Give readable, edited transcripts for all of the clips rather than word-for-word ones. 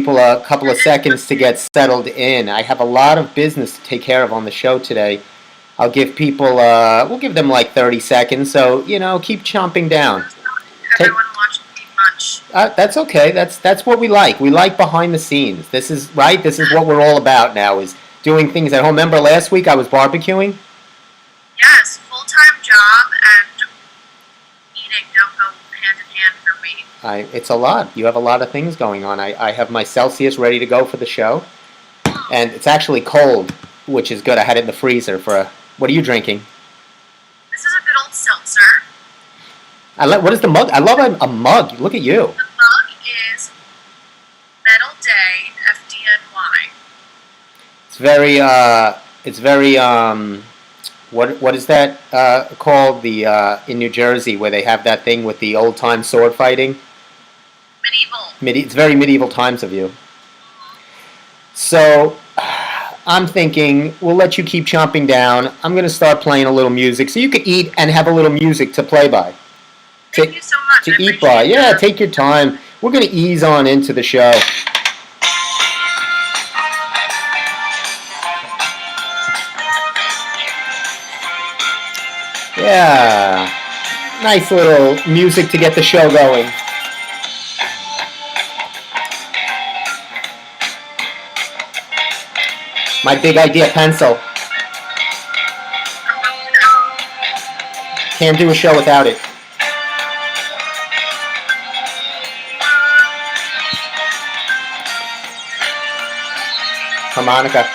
People a couple of seconds to get settled in. I have a lot of business to take care of on the show today. I'll give people, we'll give them like 30 seconds, so, keep chomping down. Everyone watching me munch. That's okay. That's what we like. We like behind the scenes. This is what we're all about now, is doing things at home. Remember last week I was barbecuing? Yes, full-time job and eating don't go hand in hand for me. It's a lot. You have a lot of things going on. I have my Celsius ready to go for the show. And it's actually cold, which is good. I had it in the freezer what are you drinking? This is a good old seltzer. What is the mug? I love a mug. Look at you. The mug is Metal Day FDNY. It's very, what is that called? In New Jersey, where they have that thing with the old-time sword fighting? Medieval. It's very medieval times of you. So, I'm thinking, we'll let you keep chomping down. I'm going to start playing a little music, so you can eat and have a little music to play by. Thank you so much. To eat by. Yeah, take your time. We're going to ease on into the show. Yeah. Nice little music to get the show going. My big idea pencil. Can't do a show without it. Harmonica.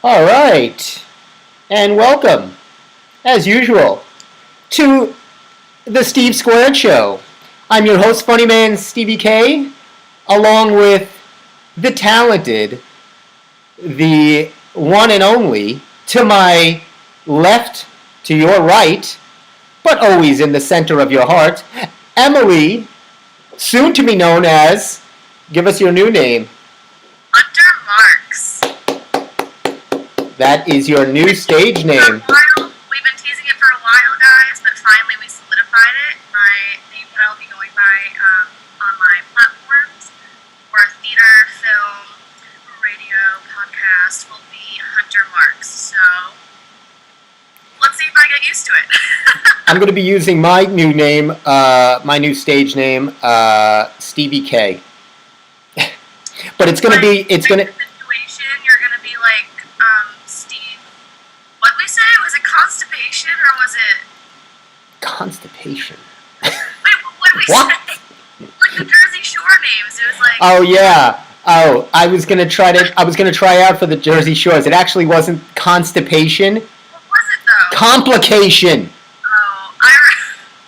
All right, and welcome, as usual, to the Steve2 Show. I'm your host, Funny Man Stevie K, along with the talented, the one and only, to my left, to your right, but always in the center of your heart, Emily, soon to be known as, give us your new name. That is your new stage name. We've been teasing it for a while, guys, but finally we solidified it. My name that I'll be going by on my platforms for theater, film, radio, podcast will be Hunter Marks. So let's see if I get used to it. I'm going to be using my new name, my new stage name, Stevie K. But it's going to be, situation, you're going to be like, Steve, what did we say? Was it constipation or was it? Constipation. Wait, what did we say? Like the Jersey Shore names. It was like. Oh yeah. Oh, I was gonna try out for the Jersey Shores. It actually wasn't constipation. What was it though? Complication. Oh,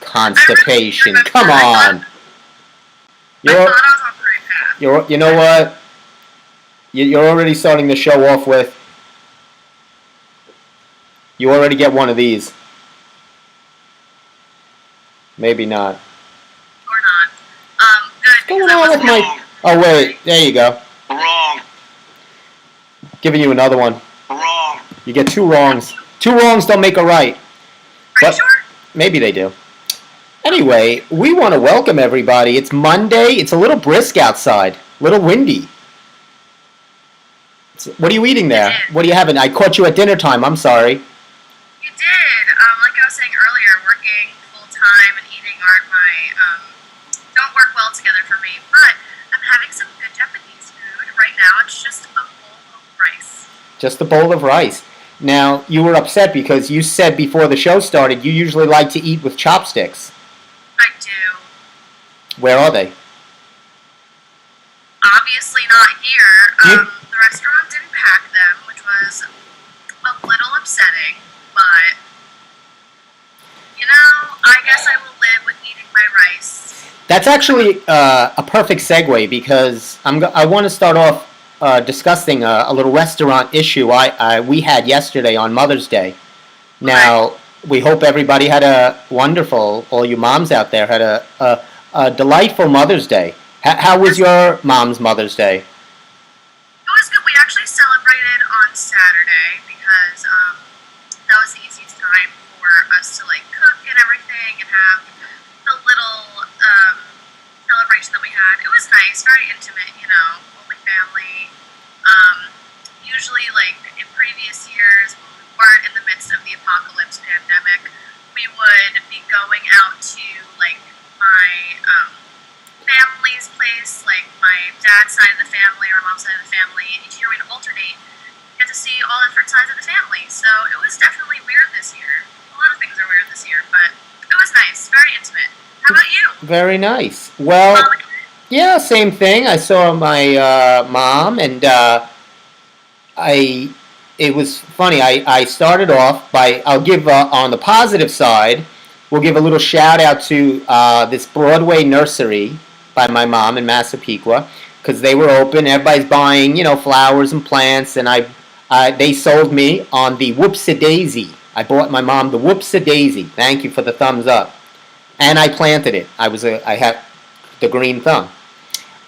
Constipation. Come on. I thought I was on the right path. You know what? You're already starting the show off with. You already get one of these. Maybe not. Or not. Good. What's going on with my... Oh, wait. There you go. Wrong. Giving you another one. Wrong. You get two wrongs. Two wrongs don't make a right. Are you sure? Maybe they do. Anyway, we want to welcome everybody. It's Monday. It's a little brisk outside. A little windy. What are you eating there? What are you having? I caught you at dinner time. I'm sorry. You did. Like I was saying earlier, working full-time and eating don't work well together for me, but I'm having some good Japanese food. Right now, it's just a bowl of rice. Just a bowl of rice. Now, you were upset because you said before the show started you usually like to eat with chopsticks. I do. Where are they? Obviously not here. The restaurant didn't pack them, which was a little upsetting, but, I guess I will live with eating my rice. That's actually a perfect segue because I want to start off discussing a little restaurant issue we had yesterday on Mother's Day. Now, we hope everybody had a wonderful, all you moms out there, had a delightful Mother's Day. How was your mom's Mother's Day? It was good. We actually celebrated on Saturday because that was the easiest time for us to like cook and everything and have the little celebration that we had. It was nice, very intimate, only family. Usually, like in previous years, when we weren't in the midst of the apocalypse pandemic, we would be going out to like my family's place, like my dad's side of the family or mom's side of the family, and each year we'd alternate, get to see all different sides of the family. So it was definitely weird this year. A lot of things are weird this year, but it was nice, very intimate. How about you? Very nice. Well, yeah, same thing. I saw my mom, and it was funny. I started off by, I'll give, on the positive side, we'll give a little shout out to this Broadway nursery by my mom in Massapequa, because they were open. Everybody's buying, flowers and plants, and they sold me on the Whoopsie-Daisy. I bought my mom the Whoopsie-Daisy. Thank you for the thumbs up. And I planted it. I had the green thumb.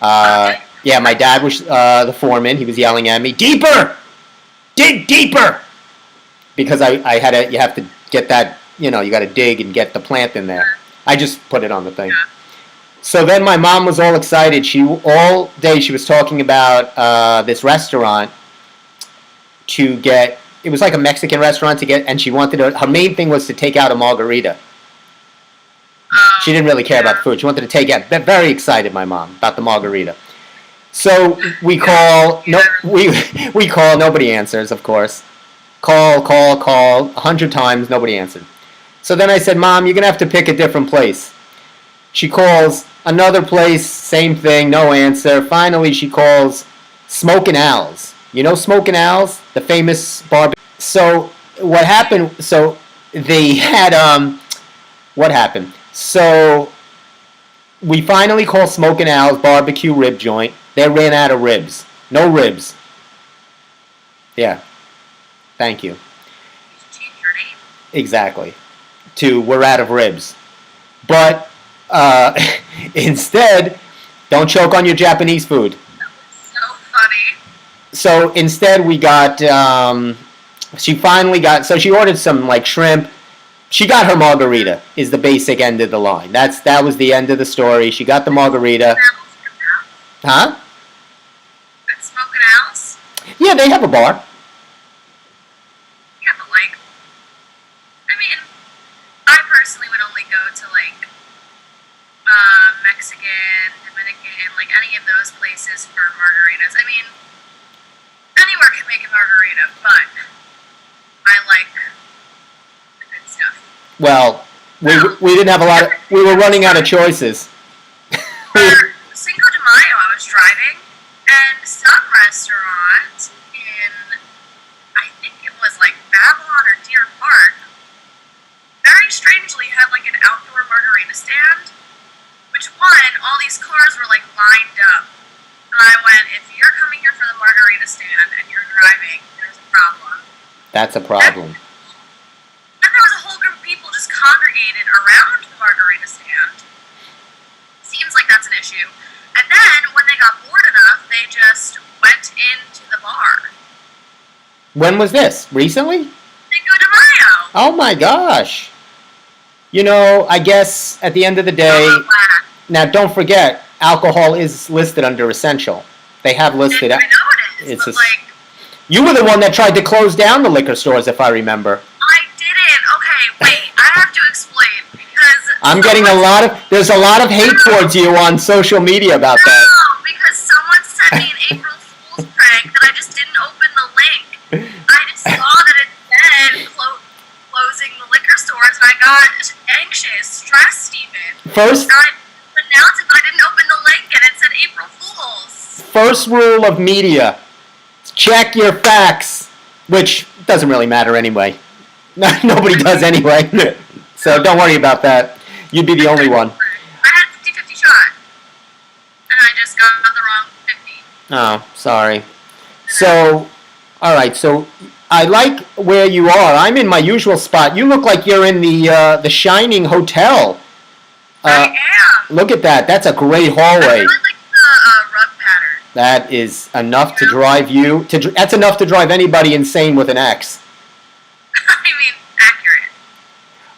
Yeah, my dad was the foreman. He was yelling at me, "Deeper! Dig deeper!" Because you have to get that, you got to dig and get the plant in there. I just put it on the thing. So then my mom was all excited. All day she was talking about this restaurant to get. It was like a Mexican restaurant to get, and she wanted her main thing was to take out a margarita. She didn't really care about food. She wanted to take out. Very excited, my mom, about the margarita. So we call. No, we call. Nobody answers, of course. Call 100 times. Nobody answered. So then I said, "Mom, you're gonna have to pick a different place." She calls another place. Same thing. No answer. Finally, she calls Smokin' Al's. You know Smokin' Al's, the famous barbecue. So what happened? So they had What happened? So we finally called Smokin' Al's barbecue rib joint. They ran out of ribs. No ribs. Yeah. Thank you. Change your name. Exactly. To we're out of ribs. But instead, don't choke on your Japanese food. That was so funny. So instead we got, so she ordered some like shrimp. She got her margarita, is the basic end of the line. That was the end of the story. She got the margarita. Huh? At Smokin' Al's? Yeah, they have a bar. Yeah, but like, I mean, I personally would only go to like Mexican, Dominican, like any of those places for margaritas. I mean, anywhere can make a margarita, but I like the good stuff. Well, we didn't have a lot of, we were running out of choices. For Cinco de Mayo, I was driving, and some restaurant in, I think it was like Babylon or Deer Park, very strangely had like an outdoor margarita stand, which one, all these cars were like lined up. And I went, if you're coming here for the margarita stand and you're driving, there's a problem. That's a problem. And there was a whole group of people just congregated around the margarita stand. Seems like that's an issue. And then, when they got bored enough, they just went into the bar. When was this? Recently? Cinco de Mayo. Oh my gosh. I guess at the end of the day, now don't forget, alcohol is listed under essential. They have listed. I know it is, but like... You were the one that tried to close down the liquor stores, if I remember. I didn't. Okay, wait. I have to explain, because... I'm getting there's a lot of hate towards you on social media about that. No, because someone sent me an April Fool's prank that I just didn't open the link. I just saw that it said closing the liquor stores, and I got anxious, stressed even. First... I announced it, but I didn't open the link, and it said April Fool's. First rule of media, check your facts, which doesn't really matter anyway. Nobody does anyway, so don't worry about that. You'd be the only one. I had a 50-50 shot, and I just got the wrong 50. Oh, sorry. So, all right. So, I like where you are. I'm in my usual spot. You look like you're in the Shining Hotel. I am. Look at that. That's a great hallway. I really like the rug pattern. That is enough to Yeah. drive you. That's enough to drive anybody insane with an X. I mean, accurate.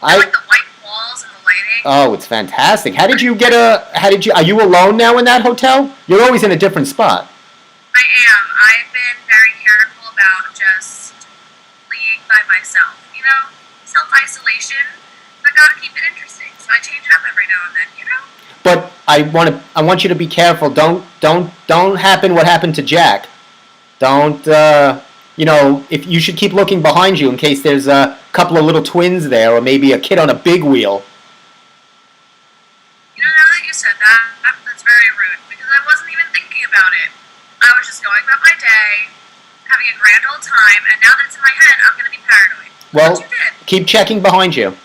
I like the white walls and the lighting. Oh, it's fantastic. How did you get are you alone now in that hotel? You're always in a different spot. I am. I've been very careful about just being by myself. You know, self-isolation. I gotta keep it interesting, so I change it up every now and then. You know. But I want you to be careful. Don't happen what happened to Jack. Don't if you should keep looking behind you in case there's a couple of little twins there or maybe a kid on a big wheel. You know, now that you said that, that's very rude because I wasn't even thinking about it. I was just going about my day, having a grand old time, and now that it's in my head, I'm gonna be paranoid. Well, What you did? keep checking behind you.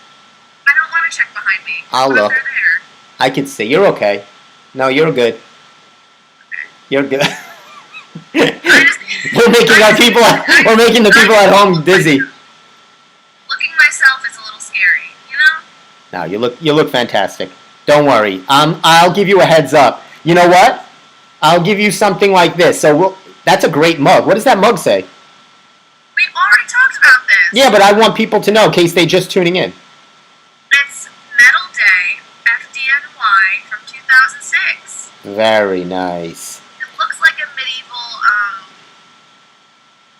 I don't want to check behind me. I'll What if look. they're there? I can see. You're okay. No, you're good. You're good. We're making the people at home dizzy. Looking myself is a little scary, you know? No, you look fantastic. Don't worry. I'll give you a heads up. You know what? I'll give you something like this. So that's a great mug. What does that mug say? We already talked about this. Yeah, but I want people to know in case they just tuning in. It's Metal Day FDNY from 2006. Very nice. It looks like a medieval,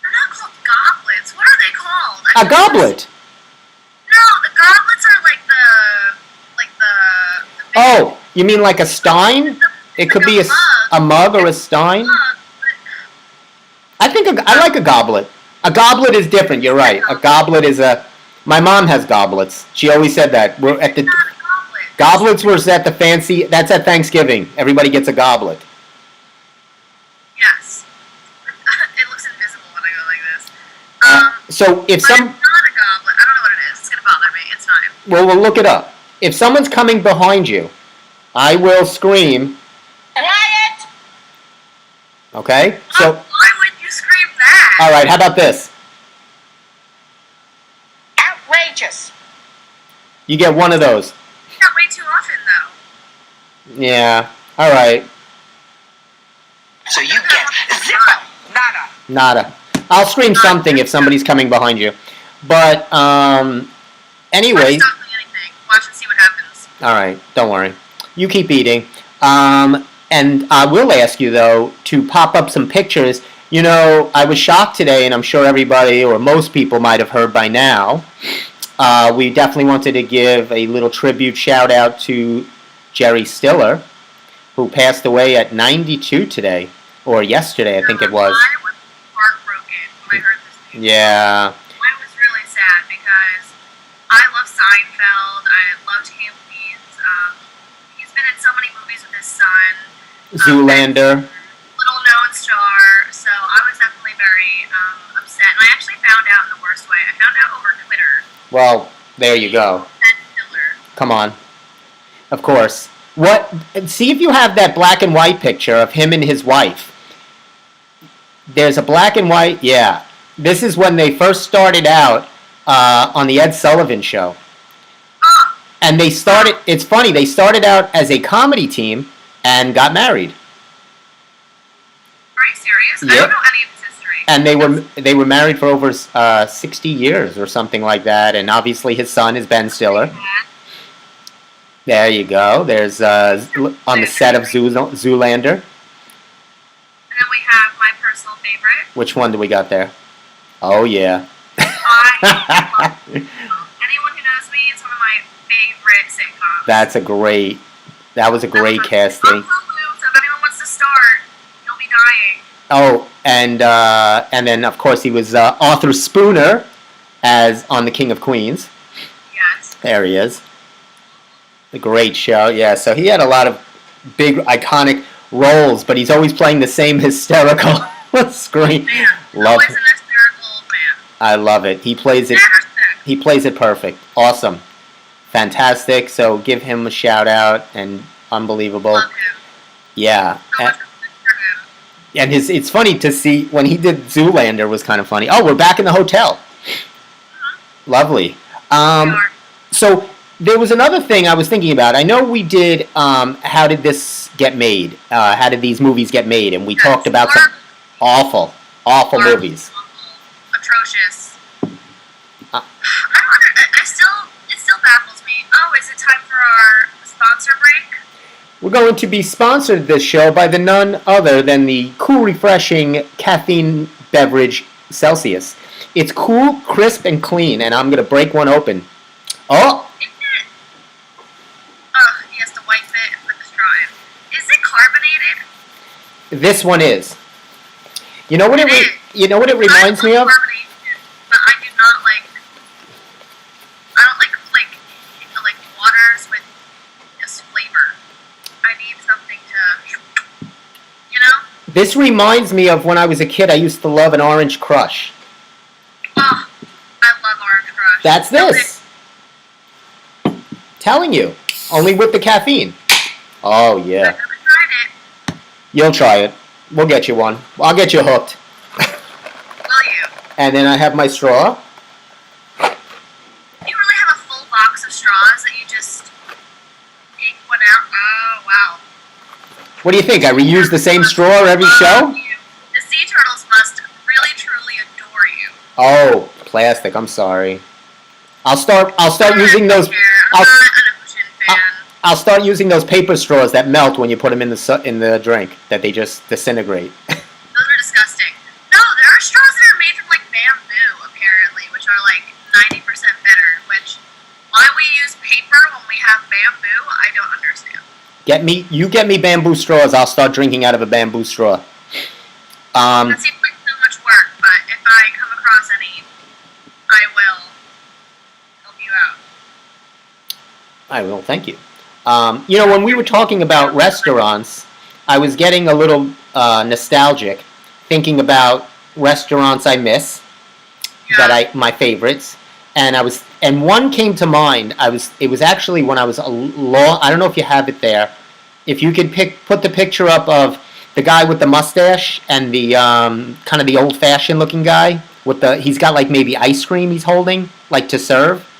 they're not called goblets. What are they called? A goblet. No, the goblets are like the big Oh, you mean like a stein? It could be a mug or a stein. mug, but I think I like a goblet. A goblet is different. You're right. A goblet is a. My mom has goblets. She always said that. We're at the it's not a goblet. goblets were at the fancy. That's at Thanksgiving. Everybody gets a goblet. Yes. It looks invisible when I go like this. So if But some, it's not a goblet. I don't know what it is. It's gonna bother me. It's fine. well, we'll look it up. If someone's coming behind you, I will scream. Quiet! Okay. So Why would you scream that? all right. How about this? Outrageous. You get one of those. That way too often though. Yeah. All right. So you get zero, nada. Nada. I'll scream something if somebody's coming behind you. But anyway. Stop doing anything. Watch and see what happens. All right. Don't worry. You keep eating. And I will ask you though to pop up some pictures. You know, I was shocked today, and I'm sure everybody or most people might have heard by now. We definitely wanted to give a little tribute shout out to Jerry Stiller, who passed away at 92 today, or yesterday, I think it was. I was heartbroken when I heard this news. Yeah. I was really sad because I love Seinfeld. I loved him. He's been in so many movies with his son. Zoolander. Little known star. So I was definitely very upset. And I actually found out in the worst way. I found out over Twitter. Well, there you go. Ben Stiller. Come on. Of course. See if you have that black and white picture of him and his wife. There's a black and white, yeah. This is when they first started out on the Ed Sullivan Show. Oh, And it's funny, they started out as a comedy team and got married. are you serious? I Yep. don't know any of his history. And they were married for over 60 years or something like that. And obviously his son is Ben Stiller. There you go. There's on the set of Zoolander. And then we have my personal favorite. Which one do we got there? Oh yeah. I love anyone who knows me, it's one of my favorite sitcoms. That was a great casting. On Hulu, so if anyone wants to start, you'll be dying. Oh, and then of course he was Arthur Spooner as on The King of Queens. Yes. There he is. A great show, yeah. So he had a lot of big iconic roles, but he's always playing the same hysterical screen. Man, Love always it. an hysterical old man. I love it. He plays it. Never sick. He plays it perfect. Awesome. Fantastic. So give him a shout out and unbelievable. Love him. Yeah. So much respect for him. And it's funny to see when he did Zoolander was kind of funny. Oh, we're back in the hotel. Lovely. So there was another thing I was thinking about. I know we did How Did This Get Made? How did these movies get made? And we talked about some awful movies. Atrocious. I don't it still baffles me. Oh, is it time for our sponsor break? We're going to be sponsored this show by the none other than the cool, refreshing caffeine beverage Celsius. It's cool, crisp, and clean, and I'm going to break one open. Oh! He has to wipe it and put the straw in. Is it carbonated? This one is. You know what it reminds me of? Carbonation, but I do not like. I don't like waters with this flavor. I need something to, This reminds me of when I was a kid. I used to love an Orange Crush. Oh, I love Orange Crush. That's this. Telling you, only with the caffeine. Oh yeah. I've never tried it. You'll try it. We'll get you one. I'll get you hooked. Will you? And then I have my straw. Do you really have a full box of straws that you just take one out? Oh, wow. What do you think? I reuse the same straw every show? The sea turtles must really, truly adore you. Oh, plastic. I'm sorry. I'll start using those. I'm not an ocean fan. I'll start using those paper straws that melt when you put them in the drink. That they just disintegrate. Those are disgusting. No, there are straws that are made from bamboo, apparently, which are 90% better. Which, why we use paper when we have bamboo, I don't understand. You get me bamboo straws. I'll start drinking out of a bamboo straw. That seems like so much work, but if I come across any, I will help you out. I will. Thank you. When we were talking about restaurants, I was getting a little nostalgic, thinking about restaurants I miss, my favorites, and one came to mind. It was actually when I was I don't know if you have it there. If you could put the picture up of the guy with the mustache and the kind of the old-fashioned looking guy he's got maybe ice cream he's holding to serve.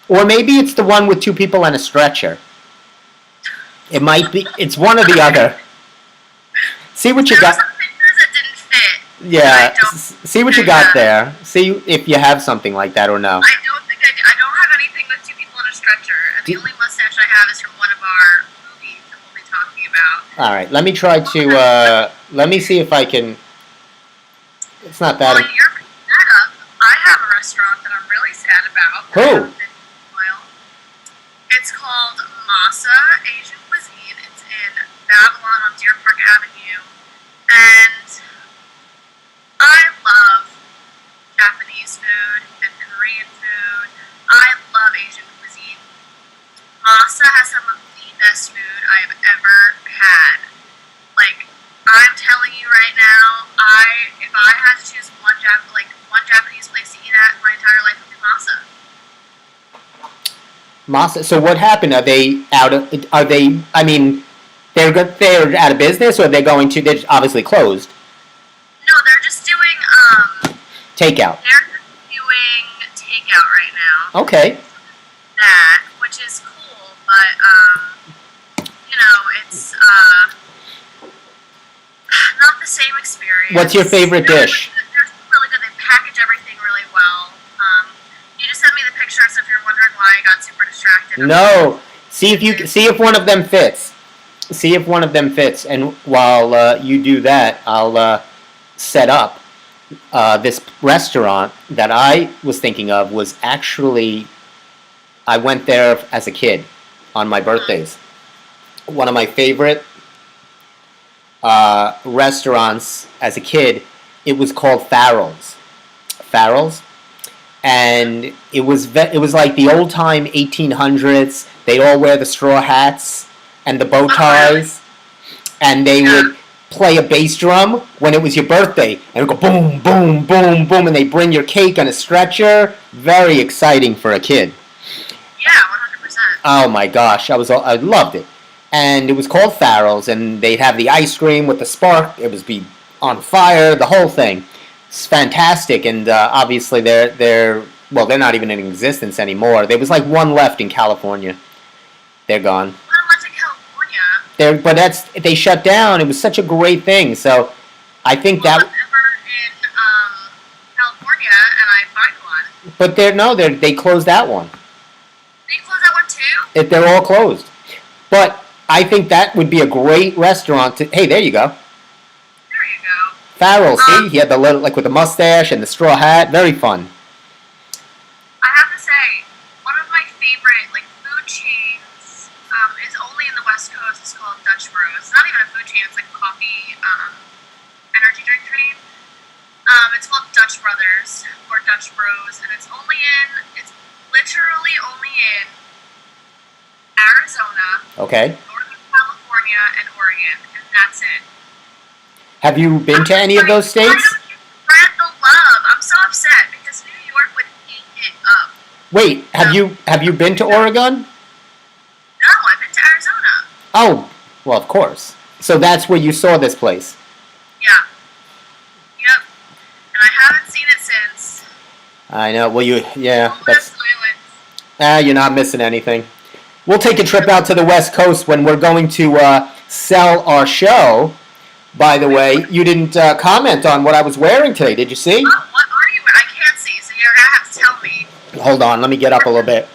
Or maybe it's the one with two people on a stretcher. It might be. It's one or the other. See what you got. There were some pictures that didn't fit. Yeah. See what you got there. See if you have something like that or no. I don't think I do. I don't have anything with two people on a stretcher. And the only mustache I have is from one of our movies that we'll be talking about. All right. Let me try to. Let me see if I can. It's not that. While you're bringing that up, I have a restaurant that I'm really sad about. Who? It's called Masa Asian Cuisine. It's in Babylon on Deer Park Avenue. And I love Japanese food and Korean food. I love Asian cuisine. Masa has some of the best food I have ever had. I'm telling you right now, if I had to choose one Japanese place to eat at my entire life, it would be Masa. Masa. So what happened? Are they out of? Are they? I mean, they're out of business, or they're going to? They're obviously closed. No, they're just doing takeout. They're doing takeout right now. Okay. That, which is cool, but it's not the same experience. What's your favorite dish? They're really good. They package everything really well. You just sent me the pictures if you're wondering why I got super distracted. No. See if one of them fits. See if one of them fits. And while you do that, I'll set up this restaurant that I was thinking of. Was actually, I went there as a kid on my birthdays. One of my favorite restaurants as a kid. It was called Farrell's. Farrell's. And it was like the old time 1800s. They all wear the straw hats and the bow ties, and they would play a bass drum when it was your birthday, and it would go boom, boom, boom, boom, and they bring your cake on a stretcher. Very exciting for a kid. Yeah, 100%. Oh my gosh, I loved it. and it was called Farrell's, and they'd have the ice cream with the spark. It was be on fire, the whole thing. It's fantastic, and obviously they're not even in existence anymore. There was like one left in California. They're gone. Not much in California. They shut down. It was such a great thing. So I think I'm ever in California and I find one. But they closed that one. They closed that one too? They're all closed. But I think that would be a great restaurant to. Hey, there you go. There you go. Farrell, see, he had the little with the mustache and the straw hat. Very fun. I have to say, one of my favorite food chains is only in the West Coast. It's called Dutch Bros. It's not even a food chain. It's like a coffee energy drink chain. It's called Dutch Brothers or Dutch Bros, and it's literally only in Arizona, Okay. Northern California, and Oregon, and that's it. Have you been to any of those states? Spread the love. I'm so upset because New York would eat it up. Wait, have you been to Oregon? No, I've been to Arizona. Oh, well, of course. So that's where you saw this place. Yeah. Yep. And I haven't seen it since. I know. Well, That's silence. You're not missing anything. We'll take a trip out to the West Coast when we're going to sell our show. By the way, you didn't comment on what I was wearing today. Did you see? Oh, what are you wearing? I can't see, so you're gonna have to tell me. Hold on, let me get up a little bit.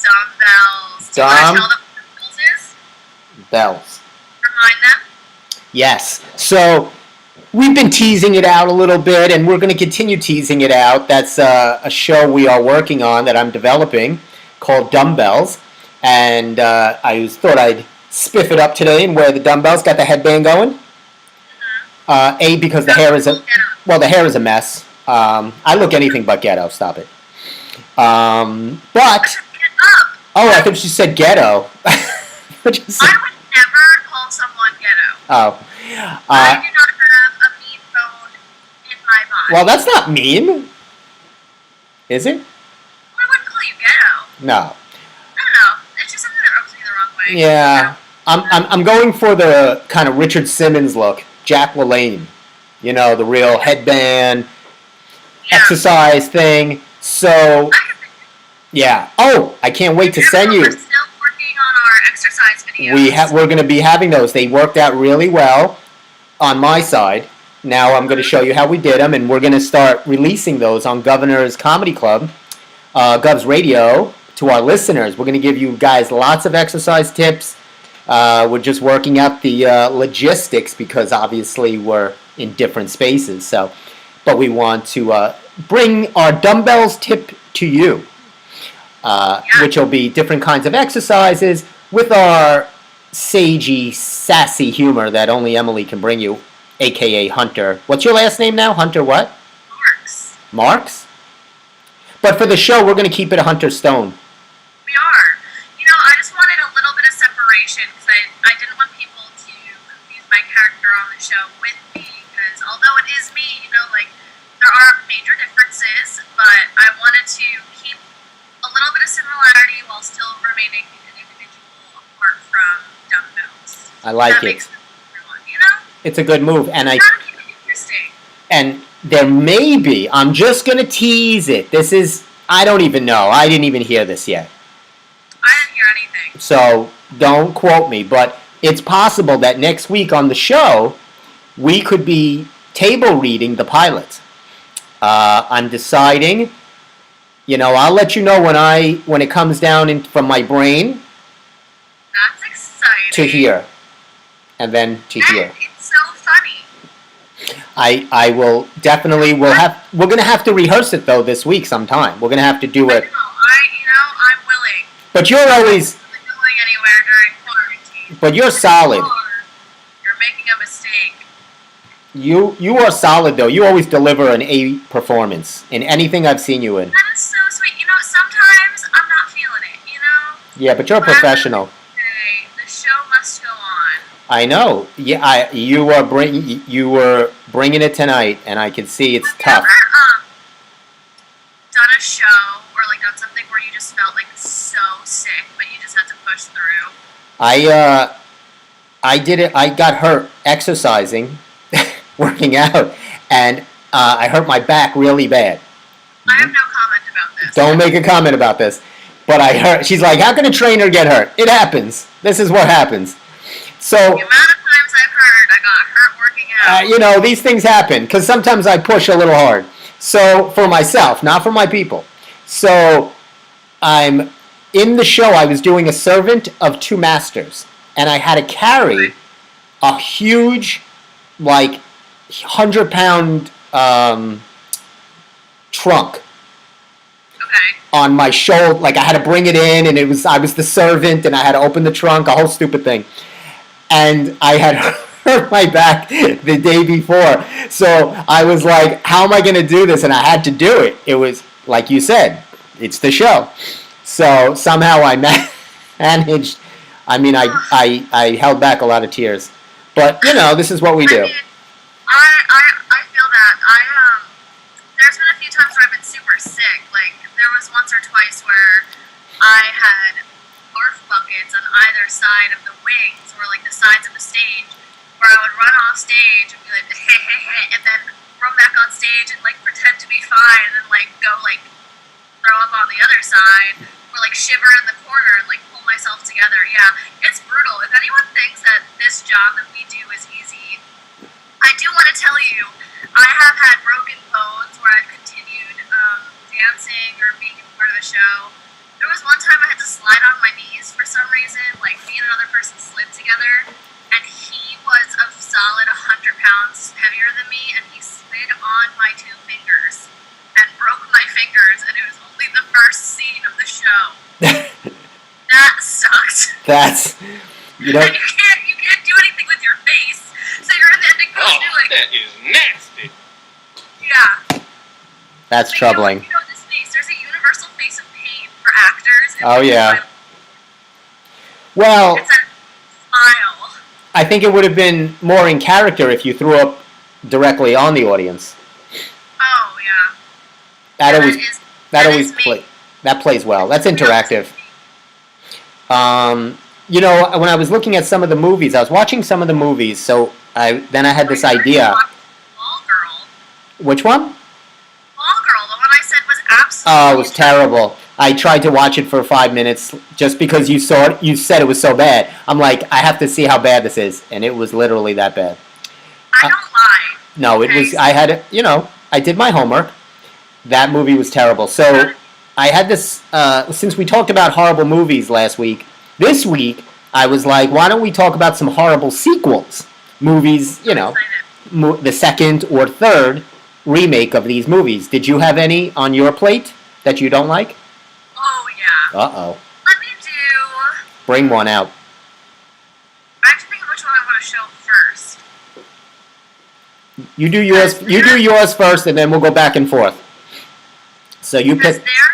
Dumbbells. Do you want to tell them what dumbbells is? Bells. Remind them. Yes. So we've been teasing it out a little bit, and we're going to continue teasing it out. That's a show we are working on that I'm developing called Dumbbells. And I thought I'd spiff it up today and wear the dumbbells. Got the headband going. Because the hair is the hair is a mess. I look anything but ghetto. Stop it. But I think she said ghetto. I would never call someone ghetto. Oh. I do not have a mean bone in my body. Well, that's not mean. Is it? Well, I wouldn't call you ghetto. No. I don't know. It's just something that rubs me the wrong way. Yeah. I'm going for the kind of Richard Simmons look. Jack LaLanne. You know, the real headband, exercise thing. So, yeah. Oh, I can't wait to send you. We're still working on our exercise videos. We're going to be having those. They worked out really well on my side. Now I'm going to show you how we did them, and we're going to start releasing those on Governor's Comedy Club, Gov's Radio, to our listeners. We're going to give you guys lots of exercise tips. We're just working out the logistics because obviously we're in different spaces. But we want to bring our dumbbells tip to you, which will be different kinds of exercises with our sagey, sassy humor that only Emily can bring you, a.k.a. Hunter. What's your last name now? Hunter what? Marks. Marks? But for the show, we're going to keep it a Hunter Stone. We are. I just wanted a little bit of separation because I didn't want people to confuse my character on the show with me because although it is me, there are major differences, but I wanted to keep a little bit of similarity while still remaining an individual apart from dumbbells. I like that it. Makes sense for everyone, It's a good move, and Try to keep it interesting. And there may be. I'm just gonna tease it. This is. I don't even know. I didn't even hear this yet. I didn't hear anything. So don't quote me, but it's possible that next week on the show we could be table reading the pilot. I'm deciding. I'll let you know when it comes down from my brain. That's exciting. To here, and then to here. It's so funny. I will definitely. We're gonna have to rehearse it though this week sometime. We're gonna have to do it. I'm willing. But you're always. I'm not going anywhere during quarantine. But you're solid. You're making a mistake. You are solid though. You always deliver an A performance in anything I've seen you in. That is so sweet. Sometimes I'm not feeling it. Yeah, but you're a professional. The show must go on. I know. Yeah, you were bringing it tonight, and I can see it's tough. I've never done a show or ever like done something where you just felt like so sick, but you just had to push through? I did it. I got hurt exercising, working out, and I hurt my back really bad. I have no comment about this. Don't make a comment about this. But I hurt. She's like, how can a trainer get hurt? It happens. This is what happens. So, The amount of times I've heard I got hurt working out. you know, these things happen because sometimes I push a little hard. So, for myself, not for my people. So, I'm in the show. I was doing a servant of two masters, and I had to carry a huge, like, 100-pound trunk Okay. on my shoulder. Like, I had to bring it in, and I was the servant, and I had to open the trunk, a whole stupid thing. And I had hurt my back the day before. So I was like, how am I going to do this? And I had to do it. It was, like you said, it's the show. So somehow I managed. I mean, I held back a lot of tears. But, you know, this is what we do. I feel that. There's been a few times where I've been super sick. Like, there was once or twice where I had barf buckets on either side of the wings, or like the sides of the stage, where I would run off stage and be like, hey, hey, hey, and then run back on stage and like pretend to be fine, and then like go like throw up on the other side, or like shiver in the corner and like pull myself together. Yeah, it's brutal. If anyone thinks that this job that we do is easy, I do want to tell you, I have had broken bones where I've continued dancing or being a part of the show. There was one time I had to slide on my knees for some reason, like me and another person slid together, and he was a solid 100 pounds heavier than me, and he slid on my two fingers and broke my fingers, and it was only the first scene of the show. That sucked. That's, you know. And you can't do anything with your face, so you're in the ending post, you're like, that is nasty. yeah. That's But troubling. You know this face. There's a universal face of pain for actors. Oh, yeah. Well, It's a smile. I think it would have been more in character if you threw up directly on the audience. Oh, yeah. That Yeah, always is- that that always is me. that plays well. That's interactive. You know, when I was looking at some of the movies, I was watching some of the movies, so I had this idea. Ball Girl. Which one? Ball Girl, the one I said was absolutely. Oh, it was terrible. I tried to watch it for 5 minutes just because you saw it. You said it was so bad. I'm like, I have to see how bad this is, and it was literally that bad. I don't lie. No, it was. I had, you know, I did my homework. That movie was terrible. So I had this. Since we talked about horrible movies last week, this week I was like, why don't we talk about some horrible sequels? Movies, you know, the second or third remake of these movies. Did you have any on your plate that you don't like? Oh, yeah. Uh-oh. Let me do. Bring one out. I have to think of which one I want to show first. You do yours. You do yours first, and then we'll go back and forth. So you Because pick. there.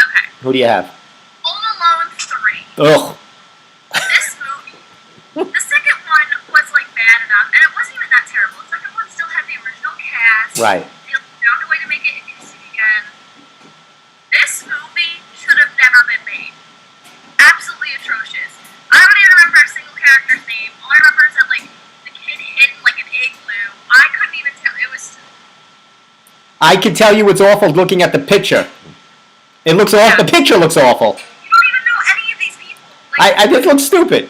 Okay. Who do you have? Home Alone 3. Ugh. This movie. The second one was like bad enough, and it wasn't even that terrible. The second one still had the original cast. Right. They found a way to make it interesting again. This movie should have never been made. Absolutely atrocious. I don't even remember a single character's name. All I remember is that like the kid hid in like an igloo. I couldn't even tell. It was. I can tell you it's awful looking at the picture. It looks awful. The picture looks awful. You don't even know any of these people. Like, I just look stupid.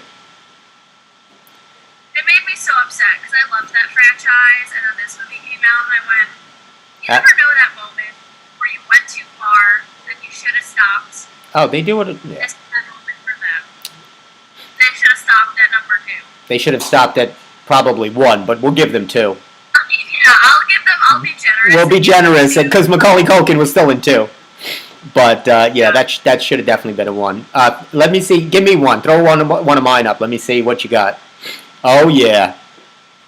it made me so upset because I loved that franchise, and then this movie came out, and I went, you Uh, ever know that moment where you went too far and you should have stopped? Oh, they do it. Yeah. This is that moment for them. They should have stopped at number 2. They should have stopped at probably 1, but we'll give them 2. Yeah, I'll be generous. We'll be generous, because Macaulay Culkin was still in 2. But yeah, that should have definitely been a 1. Let me see. Give me one. Throw one of mine up. Let me see what you got. Oh yeah,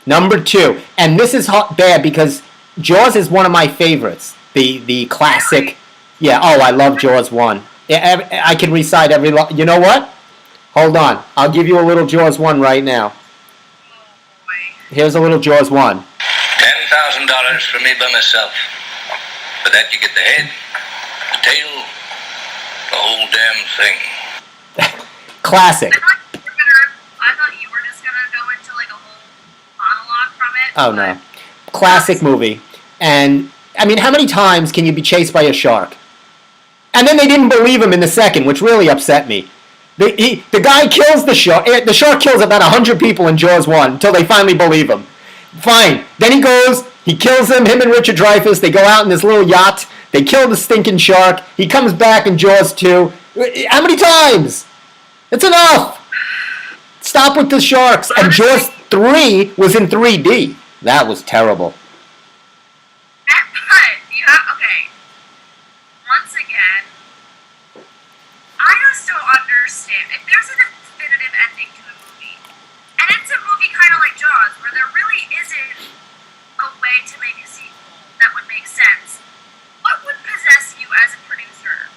number 2. And this is bad because Jaws is one of my favorites. The classic. Yeah. Oh, I love Jaws 1. Yeah, I can recite every. You know what? Hold on. I'll give you a little Jaws 1 right now. Oh boy. Here's a little Jaws 1. $10,000 for me by myself. For that you get the head, The tale, the whole damn thing. Classic. I thought you were just gonna go into like a whole monologue from it. Oh no. Classic movie. And I mean, how many times can you be chased by a shark? And then they didn't believe him in the second, which really upset me. The guy kills the shark. The shark kills about 100 people in Jaws 1 until they finally believe him. Fine. Then he goes, he kills him and Richard Dreyfuss. They go out in this little yacht. They kill the stinking shark. He comes back in Jaws 2. How many times? It's enough. Stop with the sharks. And Jaws 3 was in 3D. That was terrible. Okay. Once again, I just don't understand. If there's a definitive ending to a movie, and it's a movie kind of like Jaws, where there really isn't a way to make a sequel that would make sense, what would possess you as a producer?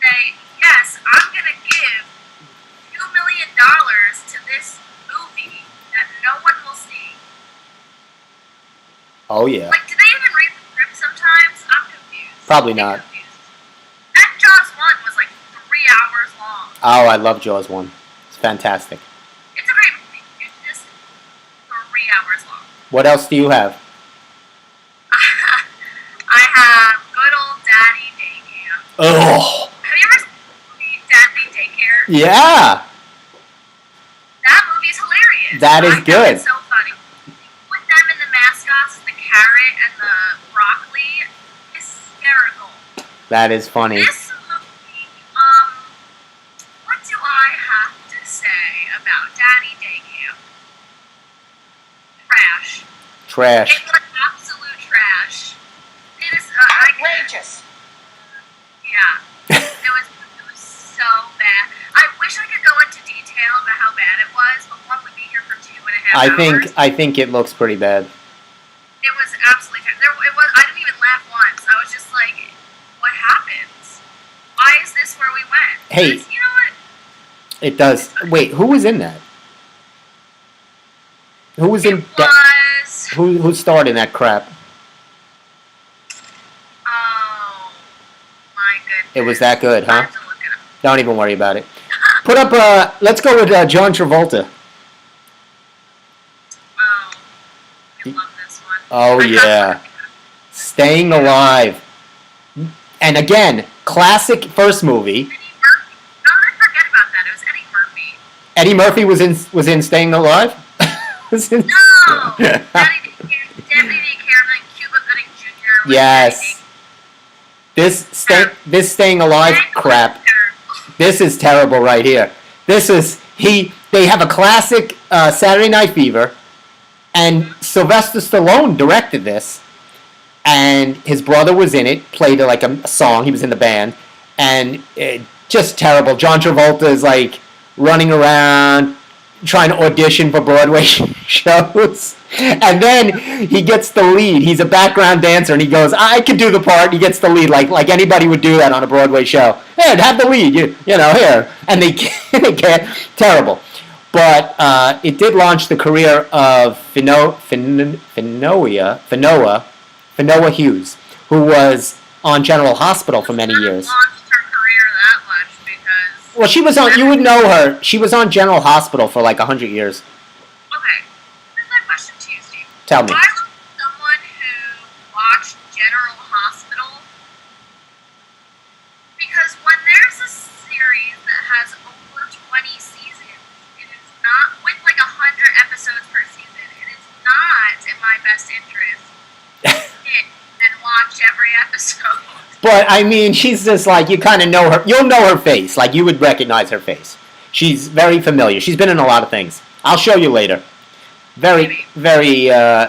Say, yes, I'm going to give $2 million to this movie that no one will see. Oh, yeah. Like, do they even read the script sometimes? I'm confused. Probably not. That Jaws 1 was like 3 hours long. Oh, I love Jaws 1. It's fantastic. It's a great movie. It's just 3 hours long. What else do you have? I have good old Daddy Daycare. Oh. Have you ever seen Daddy Daycare? Yeah. That movie's hilarious. That is good. It's so funny. With them and the mascots, the carrot and the broccoli, hysterical. That is funny. This movie, what do I have to say about Daddy Daycare? Trash. Trash. It was absolute trash. It is outrageous. Yeah. It was so bad. I wish I could go into detail about how bad it was, but one would be here for 2.5 hours. I think it looks pretty bad. It was absolutely I didn't even laugh once. I was just like, what happens? Why is this where we went? Hey. You know what? It does. Wait, who was in that? Who was in Was who starred in that crap? oh my goodness. It was that good, I huh? have to look it up. Don't even worry about it. Put up let's go with John Travolta. Oh, I love this one. Oh, I have yeah. to- Staying Alive. And again, classic first movie. Eddie Murphy. How did I forget about that? It was Eddie Murphy. Eddie Murphy was in Staying Alive? Was in- No! Deputy Care, like Cuba Gooding Jr. was Yes. This Staying Alive crap. This is terrible right here. They have a classic Saturday Night Fever, and Sylvester Stallone directed this, and his brother was in it, played like a song, he was in the band, and just terrible. John Travolta is like running around, trying to audition for Broadway shows. And then he gets the lead. He's a background dancer, and he goes, I can do the part. He gets the lead, like anybody would do that on a Broadway show. Hey, have the lead, you know, here. And they can't. Terrible. But it did launch the career of Finoa Hughes, who was on General Hospital for many years. Launched her career that much because. Well, she was on, you would know her. She was on General Hospital for like 100 years. Okay, here's my question to you, Steve. Tell me. If I look at someone who watched General Hospital, because when there's a series that has over 20 seasons, it is not, with like 100 episodes per season, it is not in my best interest to sit and watch every episode. But, I mean, she's just like, you kind of know her. You'll know her face. Like, you would recognize her face. She's very familiar. She's been in a lot of things. I'll show you later.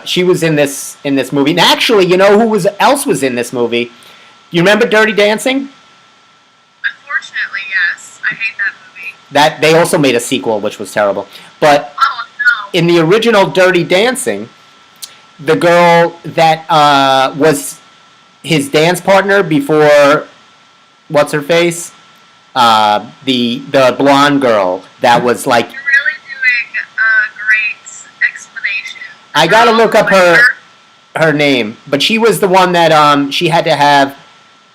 She was in this movie. And actually, you know who else was in this movie? You remember Dirty Dancing? Unfortunately, yes. I hate that movie. That they also made a sequel, which was terrible. But Oh, no. in the original Dirty Dancing, the girl that was his dance partner before, what's her face? The blonde girl that was like. You're really doing a great explanation. I gotta look up her name, but she was the one that she had to have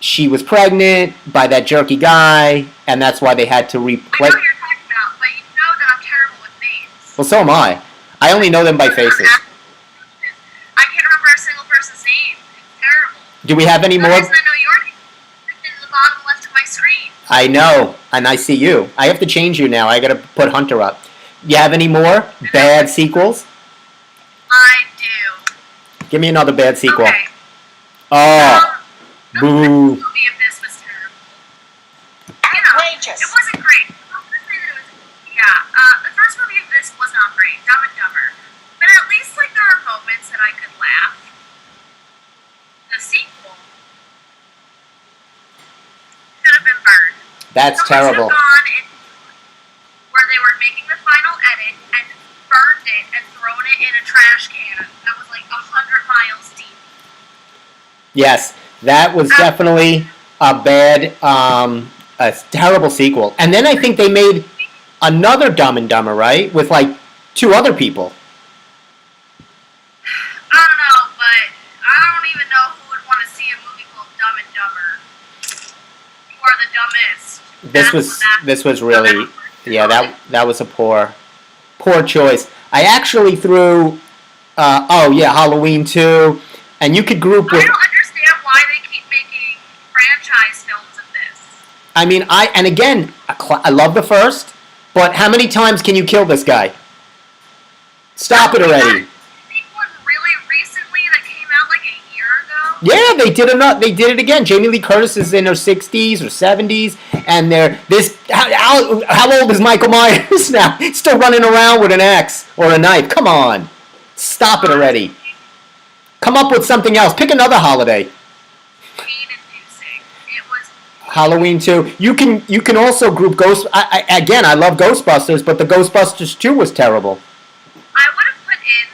she was pregnant by that jerky guy, and that's why they had to I know replace. what you're talking about, but you know that I'm terrible with names. Well, so am I. I only know them by faces. I can't remember a single person's name. It's terrible. Do we have any The more? reason I know your name is written in the bottom left of my screen. I know, and I see you. I have to change you now. I gotta put Hunter up. You have any more bad sequels? I do. Give me another bad sequel. Okay. Oh, The boo. first movie of this was terrible. You know, Outrageous. it wasn't great. I'm gonna say that it was, the first movie of this was not great. Dumb and Dumber. But at least, like, there were moments that I could laugh. The sequel should have been burned. That's Someone terrible. should have gone in where they were making the final edit and burned it and thrown it in a trash can that was like 100 miles deep. Yes, that was definitely a bad, a terrible sequel. And then I think they made another Dumb and Dumber, right? With like 2 other people. I don't know, but I don't even know who would want to see a movie called Dumb and Dumber. You are the dumbest. This was really, yeah, that was a poor choice. I actually threw, Halloween 2, and you could group I with. don't understand why they keep making franchise films of this. I mean, I love the first, but how many times can you kill this guy? Stop it already. One really recently that came out like a year ago. Yeah, they did it again. Jamie Lee Curtis is in her 60s or 70s, and how old is Michael Myers now? Still running around with an axe or a knife. Come on. Stop it already. Come up with something else. Pick another holiday. Pain-inducing. It was Halloween 2. You can also group I love Ghostbusters, but the Ghostbusters 2 was terrible. I would have put in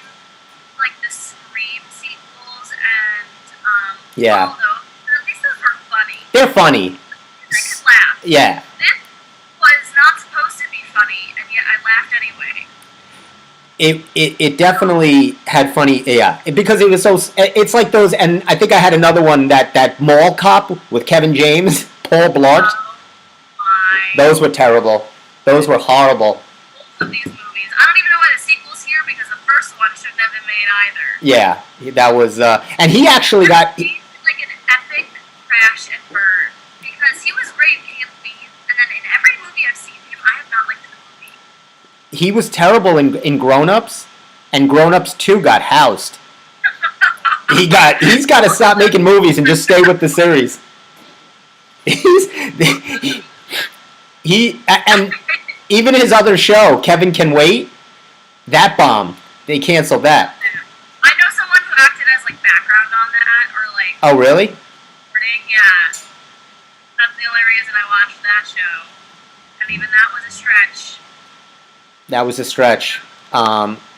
like the Scream sequels and Yeah. all those. At least those were funny. They're funny. I could laugh. Yeah. This was not supposed to be funny, and yet I laughed anyway. It definitely had funny, because it was so, it's like those, and I think I had another one, that Mall Cop with Kevin James, Paul Blart. Oh my. Those were terrible. Those were horrible. Both of these movies. I don't even know why the sequel's here because the first one shouldn't have been made either. Yeah, that was, and he actually got, He's like an epic crash and burn because he was great in King of Queens, and then in every movie I've seen him, I have not liked the movie. he was terrible in Grown Ups, and Grown Ups 2 got housed. He's got to stop making movies and just stay with the series. And even his other show, Kevin Can Wait, that bombed. They canceled that. I know someone who acted as like background on that or like Oh, really? recording. Yeah, that's the only reason I watched that show, and even that was a stretch. That was a stretch.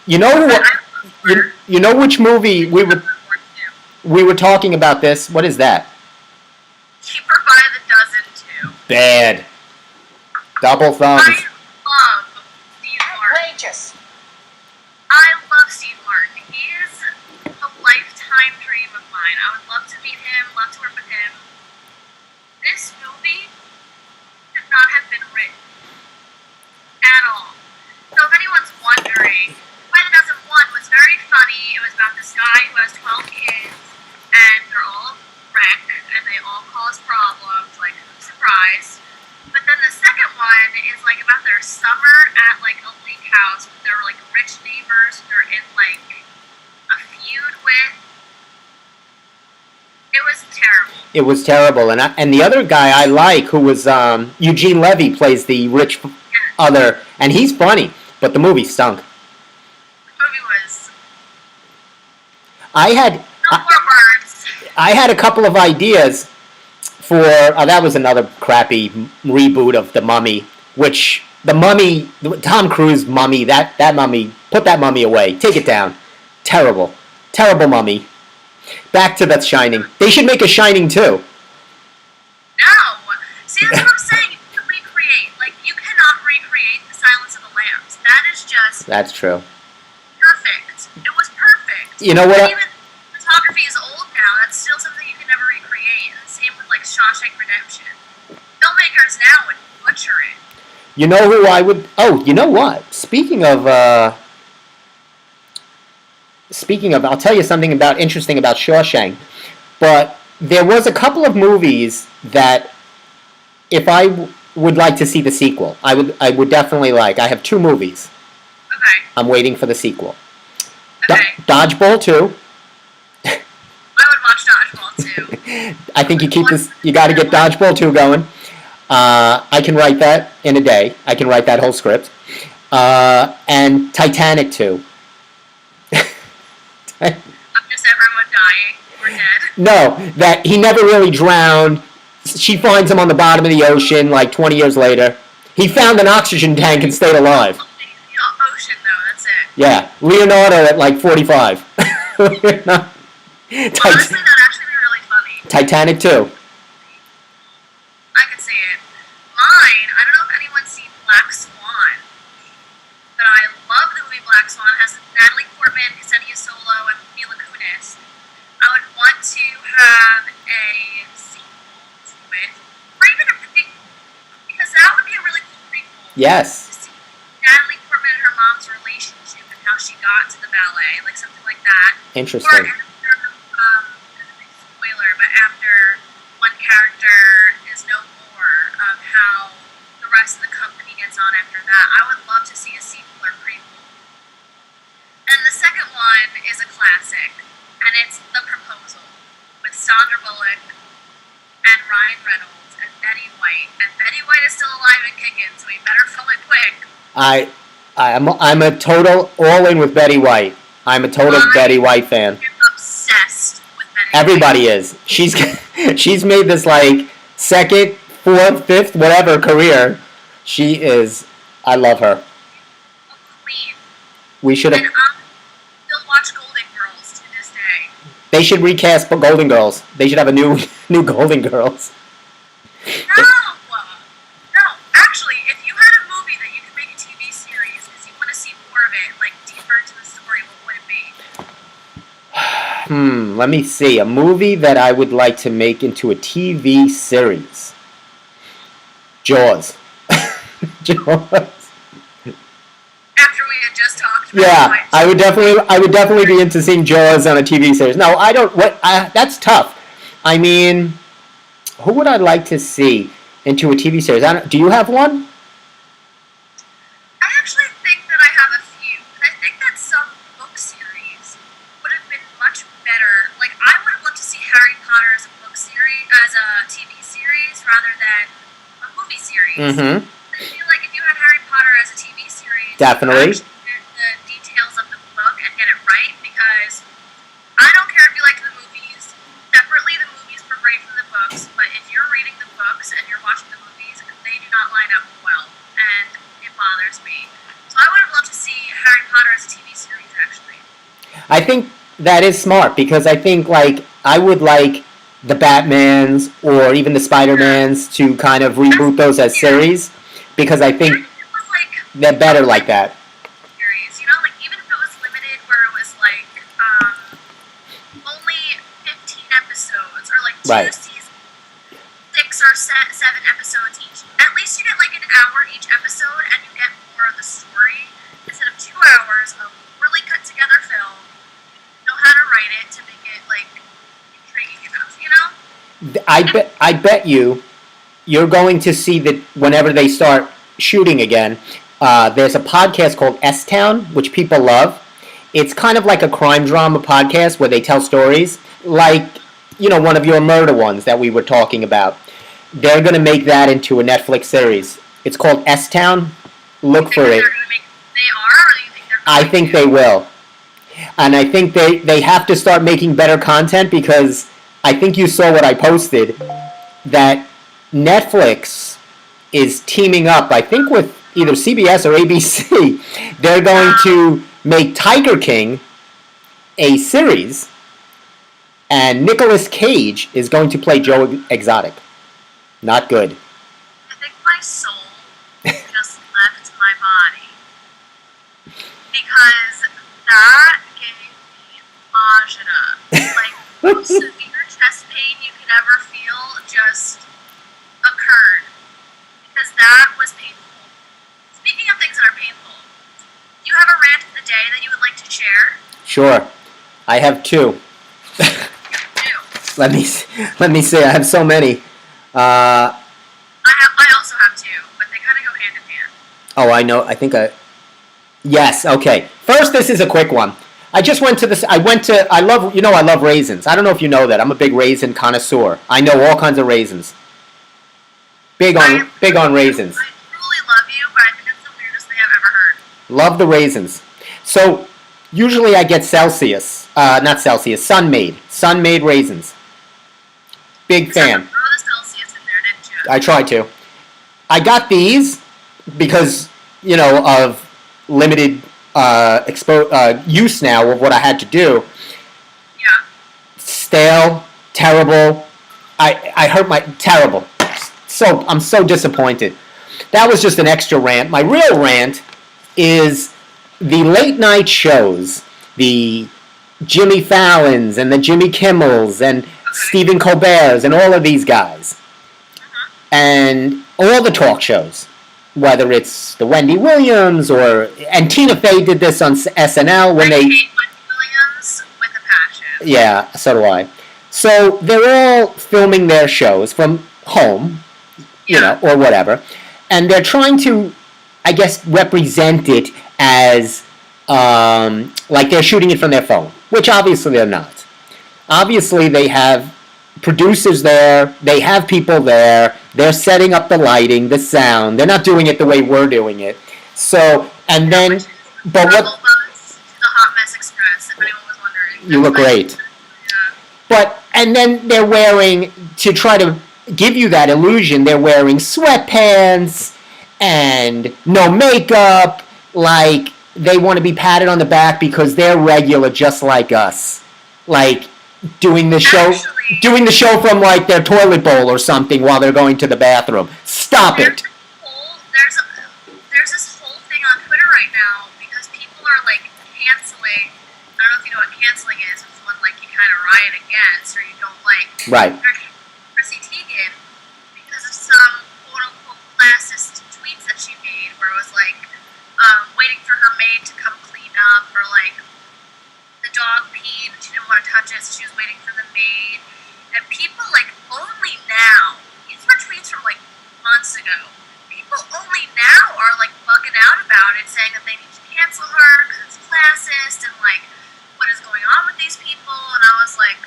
You know But what? I love her. You know which movie we I love were her too. we were talking about this? What is that? Cheaper by the dozen too. Bad. Double thumbs. I love Steve Martin. Outrageous. I love Steve Martin. He is a lifetime dream of mine. I would love to meet him, love to work with him. This movie should not have been written at all. So if anyone's wondering, By the Dozen One was very funny. It was about this guy who has 12 kids, and they're all wrecked, and they all cause problems, like, surprise. But then the second one is, like, about their summer at, like, a lake house with their, like, rich neighbors who they're in, like, a feud with. It was terrible. It was terrible, and the other guy I like, who was Eugene Levy, plays the rich other, and he's funny, but the movie stunk. The movie was I had no more words. I had a couple of ideas for that was another crappy reboot of The Mummy, which Tom Cruise Mummy, that Mummy, put that Mummy away, take it down, terrible Mummy. Back to The Shining. They should make a Shining too. No! See, that's what I'm saying. You can recreate. Like, you cannot recreate The Silence of the Lambs. That is just That's true. perfect. It was perfect. You know what? Even photography is old now. That's still something you can never recreate. And the same with, like, Shawshank Redemption. Filmmakers now would butcher it. You know who I would... Oh, you know what? Speaking of, I'll tell you something interesting about Shawshank. But there was a couple of movies that, if I would like to see the sequel, I would definitely like. I have 2 movies. Okay. I'm waiting for the sequel. Okay. Dodgeball 2. I would watch Dodgeball 2. I think you got to get Dodgeball 2 going. I can write that in a day. I can write that whole script. And Titanic 2. Just everyone dying or dead. No, that he never really drowned. She finds him on the bottom of the ocean like 20 years later. He found an oxygen tank and stayed alive. The ocean, though, that's it. Yeah, Leonardo at like 45. Honestly, that'd actually be really funny. Titanic 2. I could see it. Mine, I don't know if anyone's seen Black Swan, but I love the movie Black Swan. It has Natalie Portman, Ksenia Solo, and Mila Kunis. I would want to have a sequel to it, or even a prequel, because that would be a really cool prequel. Yes. To see Natalie Portman and her mom's relationship and how she got to the ballet, like something like that. Interesting. Or after, spoiler, but after one character is no more, how the rest of the company gets on after that. I would love to see a sequel or prequel. And the second one is a classic, and it's The Proposal, with Sandra Bullock and Ryan Reynolds and Betty White. And Betty White is still alive and kicking, so we better film it quick. I'm a total all in with Betty White. I'm a total Betty White fan. I'm obsessed with Betty Everybody White. is. She's made this like second, fourth, fifth, whatever career. She is. I love her. A queen. We should And have. still watch Golden Girls to this day. They should recast Golden Girls. They should have a new Golden Girls. No! No, actually, if you had a movie that you could make a TV series because you want to see more of it, like deeper into the story, what would it be? Let me see. A movie that I would like to make into a TV series. Jaws. Jaws. After we had just talked about Yeah, I would definitely be into seeing Jaws on a TV series. No, I don't. That's tough. I mean, who would I like to see into a TV series? Do you have one? I actually think that I have a few. I think that some book series would have been much better. Like, I would have loved to see Harry Potter as a book series, as a TV series, rather than a movie series. Mm-hmm. I feel like if you had Harry Potter as a TV series, Definitely. you could actually get the details of the book and get it right, because I don't care if you like the movies. Separately, the movies were great from the books, but if you're reading the books and you're watching the movies, they do not line up well, and it bothers me. So I would have loved to see Harry Potter as a TV series, actually. I think that is smart because I think like I would like the Batmans or even the Spider-Mans to kind of reboot those as series because I think It was like they're better like that. series, you know, like even if it was limited, where it was like only 15 episodes or like two Right. seasons, 6 or 7 episodes each. At least you get like an hour each episode, and you get more of the story instead of 2 hours of really cut together film. You know how to write it to make it like intriguing enough, you know? I bet you're going to see that whenever they start shooting again. There's a podcast called S-Town, which people love. It's kind of like a crime drama podcast where they tell stories, like one of your murder ones that we were talking about. They're going to make that into a Netflix series. It's called S-Town. Look for it. They are, or do you think they're going I think to? they will. And I think they have to start making better content because I think you saw what I posted, that Netflix is teaming up, I think, with either CBS or ABC. They're going to make Tiger King a series, and Nicolas Cage is going to play Joe Exotic. Not good. I think my soul just left my body because that gave me agita, like severe chest chest pain you could ever feel just occurred. Because that was painful. Speaking of things that are painful, do you have a rant of the day that you would like to share? Sure. I have two. Two. Let me see. I have so many. I also have two, but they kind of go hand in hand. Oh, I know. Yes. Okay. First, this is a quick one. I just went to this. I love raisins. I don't know if you know that. I'm a big raisin connoisseur. I know all kinds of raisins. Big on raisins. I truly love you, but I think that's the weirdest thing I've ever heard. Love the raisins. So usually I get sun-made raisins. Big fan. Throw the Celsius in there, didn't you? I tried to. I got these because of limited use now of what I had to do. Yeah. Stale, terrible. I hurt my terrible. So I'm so disappointed. That was just an extra rant. My real rant is the late night shows, the Jimmy Fallons and the Jimmy Kimmels and Stephen Colbert's and all of these guys. And all the talk shows, whether it's the Wendy Williams and Tina Fey did this on SNL when I hate Wendy Williams with a passion. Yeah, so do I. So they're all filming their shows from home, or whatever, and they're trying to, I guess, represent it as like they're shooting it from their phone, which obviously they're not. Obviously they have producers there, they have people there, they're setting up the lighting, the sound, they're not doing it the way we're doing it. So, and then, but what... The Hot Mess Express, if anyone was wondering. You look great. Yeah. But, and then they're wearing, to try to give you that illusion, they're wearing sweatpants and no makeup, like they want to be patted on the back because they're regular just like us. Like, doing the show from like their toilet bowl or something while they're going to the bathroom. Stop it. There's this whole thing on Twitter right now because people are like canceling. I don't know if you know what canceling is. It's when like you kind of riot against or you don't like. Right. Chrissy Teigen because of some quote unquote classist tweets that she made where it was like waiting for her maid to come clean up or like the dog peed and she didn't want to touch it, so she was waiting for the maid. And people like only now, these were tweets from like months ago, people only now are like bugging out about it, saying that they need to cancel her because it's classist and like what is going on with these people. And I was like,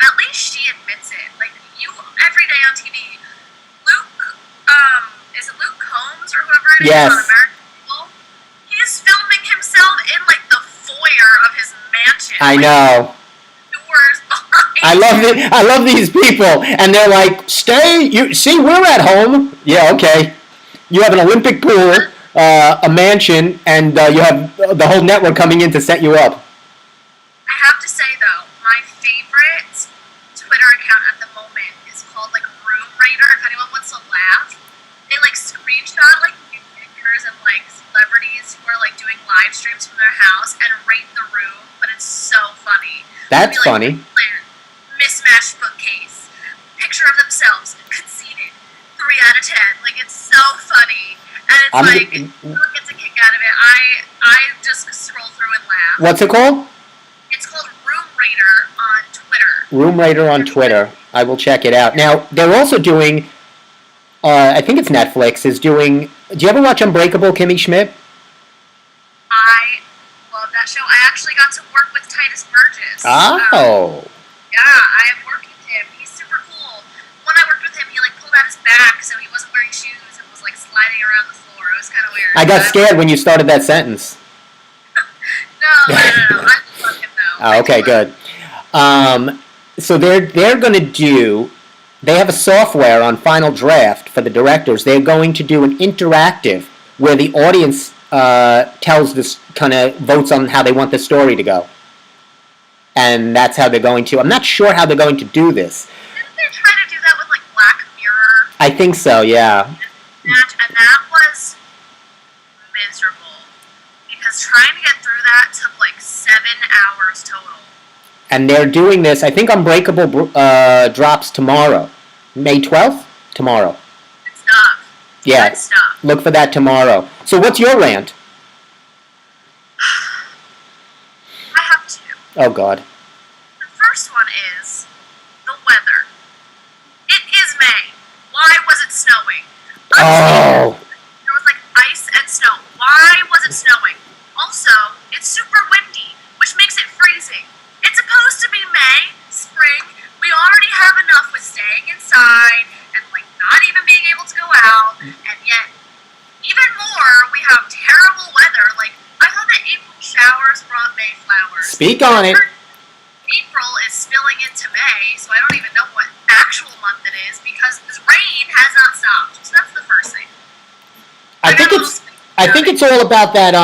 at least she admits it. Like you every day on TV, is it Luke Combs or whoever it is Yes. on American Idol? He is filming himself in like the foyer of his mansion. I know. Doors behind. I love these people, and they're like, "Stay, you see, we're at home." Yeah, okay. You have an Olympic pool, a mansion, and you have the whole network coming in to set you up. I have to say though, my favorite Twitter account at the moment is called like Room Raider. If anyone wants to laugh, they like screenshot like pictures and like celebrities who are like doing live streams from their house and rate the room, but it's so funny. That's Like, funny. Mismatched bookcase, picture of themselves, conceded, 3 out of 10. Like it's so funny, and it's everyone gets a kick out of it. I just scroll through and laugh. What's it called? It's called Room Raider on Twitter. Room Raider on Twitter. I will check it out. Now they're also doing. I think it's Netflix is doing. Do you ever watch Unbreakable, Kimmy Schmidt? I love that show. I actually got to work with Titus Burgess. Oh. Yeah, I have worked with him. He's super cool. When I worked with him, he like pulled out his back so he wasn't wearing shoes and was like sliding around the floor. It was kind of weird. I got scared when you started that sentence. No. I love him though. Oh, okay, good. So they're going to do. They have a software on Final Draft for the directors. They're going to do an interactive where the audience tells this kind of votes on how they want the story to go, and that's how they're going to. I'm not sure how they're going to do this. Didn't they try to do that with like Black Mirror? I think so. Yeah. And that was miserable because trying to get through that took like 7 hours total. And they're doing this. I think Unbreakable drops tomorrow, May 12th. Tomorrow. Good stuff. Yeah. Good stuff. Look for that tomorrow. So what's your rant? I have two. Oh God. The first one is the weather. It is May. Why was it snowing? Oh. There was like ice and snow. Why was it snowing? Also, it's super windy, which makes it freezing. It's supposed to be May, spring. We already have enough with staying inside and like not even being able to go out. And yet, even more, we have terrible weather. Like, I thought that April showers brought May flowers. Speak on it. April is spilling into May, so I don't even know what actual month it is because this rain has not stopped. So that's the first thing. I think it's all about that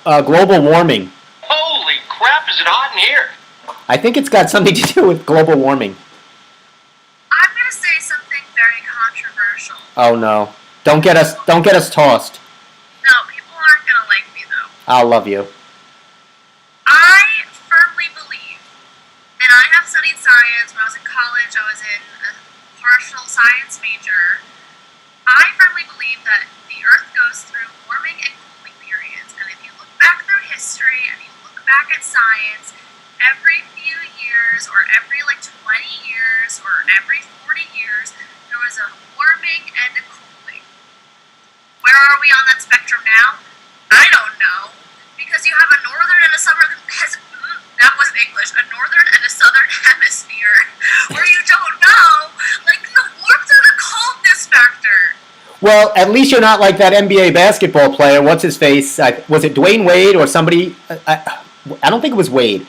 global warming. Holy crap, is it hot in here? I think it's got something to do with global warming. I'm gonna say something very controversial. Oh no. Don't get us tossed. No, people aren't gonna like me though. I'll love you. I firmly believe, and I have studied science. When I was in college, I was in a partial science major. I firmly believe that the Earth goes through warming and cooling periods. And if you look back through history and you look back at science, every few years or every like 20 years or every 40 years, there was a warming and a cooling. Where are we on that spectrum now? I don't know. Because you have a northern and a southern that wasn't English, a northern and a southern hemisphere where you don't know like the warmth or the coldness factor. Well, at least you're not like that NBA basketball player. What's his face? Was it Dwayne Wade or somebody? I don't think it was Wade.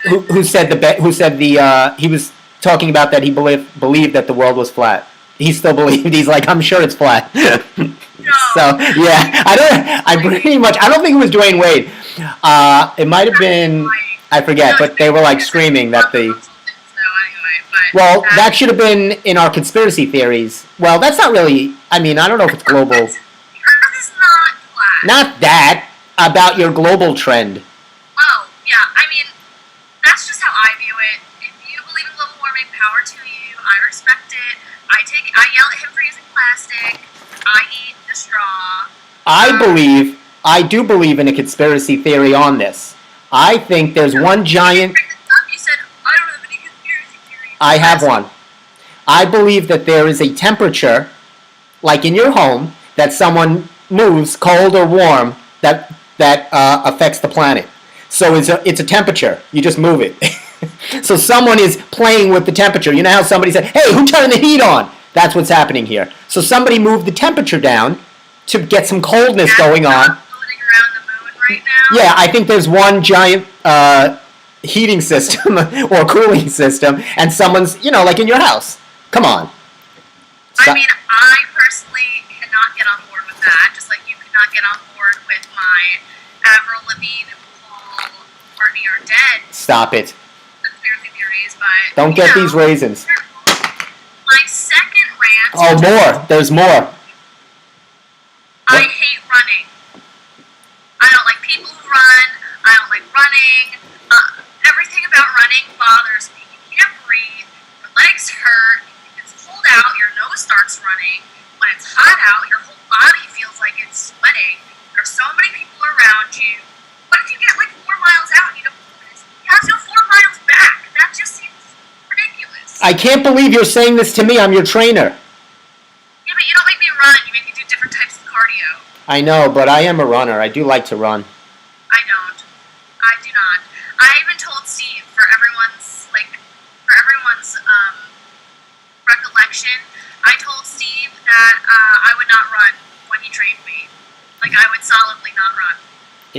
Who said he was talking about that he believed that the world was flat. He still believed. He's like, I'm sure it's flat. No. So yeah, I don't think it was Dwayne Wade. It might have been, I forget, but they were like screaming that the. Well, that should have been in our conspiracy theories. Well, that's not really. I mean, I don't know if it's global. The Earth is not flat. Not that about your global trend. Oh, yeah. I mean, that's just how I view it. If you believe in global warming, power to you. I respect it. I yell at him for using plastic. I eat the straw. I do believe in a conspiracy theory on this. I think there's one giant. You said, I don't have any conspiracy theories. I have one. I believe that there is a temperature, like in your home, that someone moves, cold or warm, that affects the planet. So it's a temperature. You just move it. So someone is playing with the temperature. You know how somebody said, hey, who turned the heat on? That's what's happening here. So somebody moved the temperature down to get some coldness going on. Floating around the moon right now. Yeah, I think there's one giant heating system or cooling system, and someone's, like in your house. Come on. I mean, I personally cannot get on board with that, just like you cannot get on board with my Avril Lavigne, Paul McCartney are dead Stop it. conspiracy theories, but Don't get these raisins. My second rant. Oh, more. There's more. I hate running. I don't like people who run. I don't like running. Everything about running bothers me. You can't breathe. Your legs hurt. If it's cold out, your nose starts running. When it's hot out, your whole body feels like it's sweating. There's so many people around you. What if you get like 4 miles out and you have to go 4 miles back? That just seems ridiculous. I can't believe you're saying this to me. I'm your trainer. Yeah, but you don't make me run. You make me do different types of cardio. I know, but I am a runner. I do like to run. I don't. I do not. I even told Steve for everyone's recollection. I told Steve that I would not run when he trained me. Like I would solidly not run.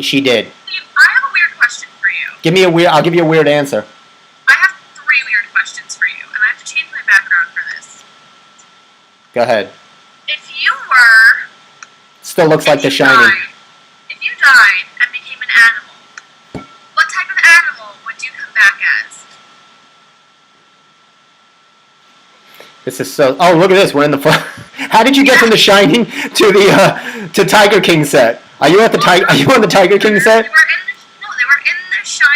She did. Steve, I have a weird question for you. I'll give you a weird answer. I have 3 weird questions for you, and I have to change my background for this. Go ahead. If you were Still looks like The Shining. If you died and became an animal, what type of animal would you come back as? This is so. Oh, look at this. We're in the. How did you get from The Shining to Tiger King set? Are you at the Tiger? Are you on the Tiger King set? They were in the Shining.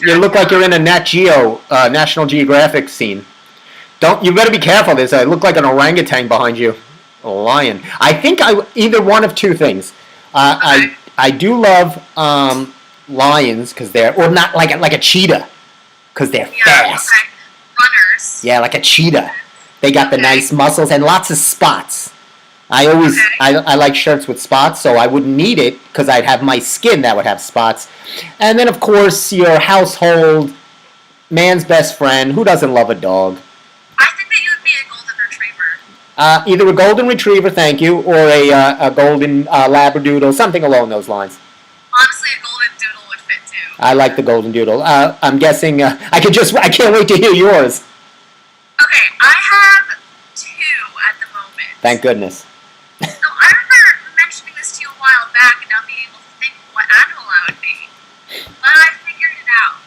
You look like you're in a Nat Geo, National Geographic scene. You better be careful. I look like an orangutan behind you. A lion. I think either one of two things. I do love lions because or not like a cheetah because they're fast. Okay. Runners. Yeah, like a cheetah. They got the nice muscles and lots of spots. I like shirts with spots, so I wouldn't need it because I'd have my skin that would have spots. And then, of course, your household man's best friend. Who doesn't love a dog? I think that you would be a golden retriever. Either a golden retriever, thank you, or a golden labradoodle, something along those lines. Honestly, a golden doodle would fit too. I like the golden doodle. I'm guessing I can't wait to hear yours. Okay, I have 2 at the moment. Thank goodness. So I remember mentioning this to you a while back and not being able to think of what animal I would be. But I figured it out.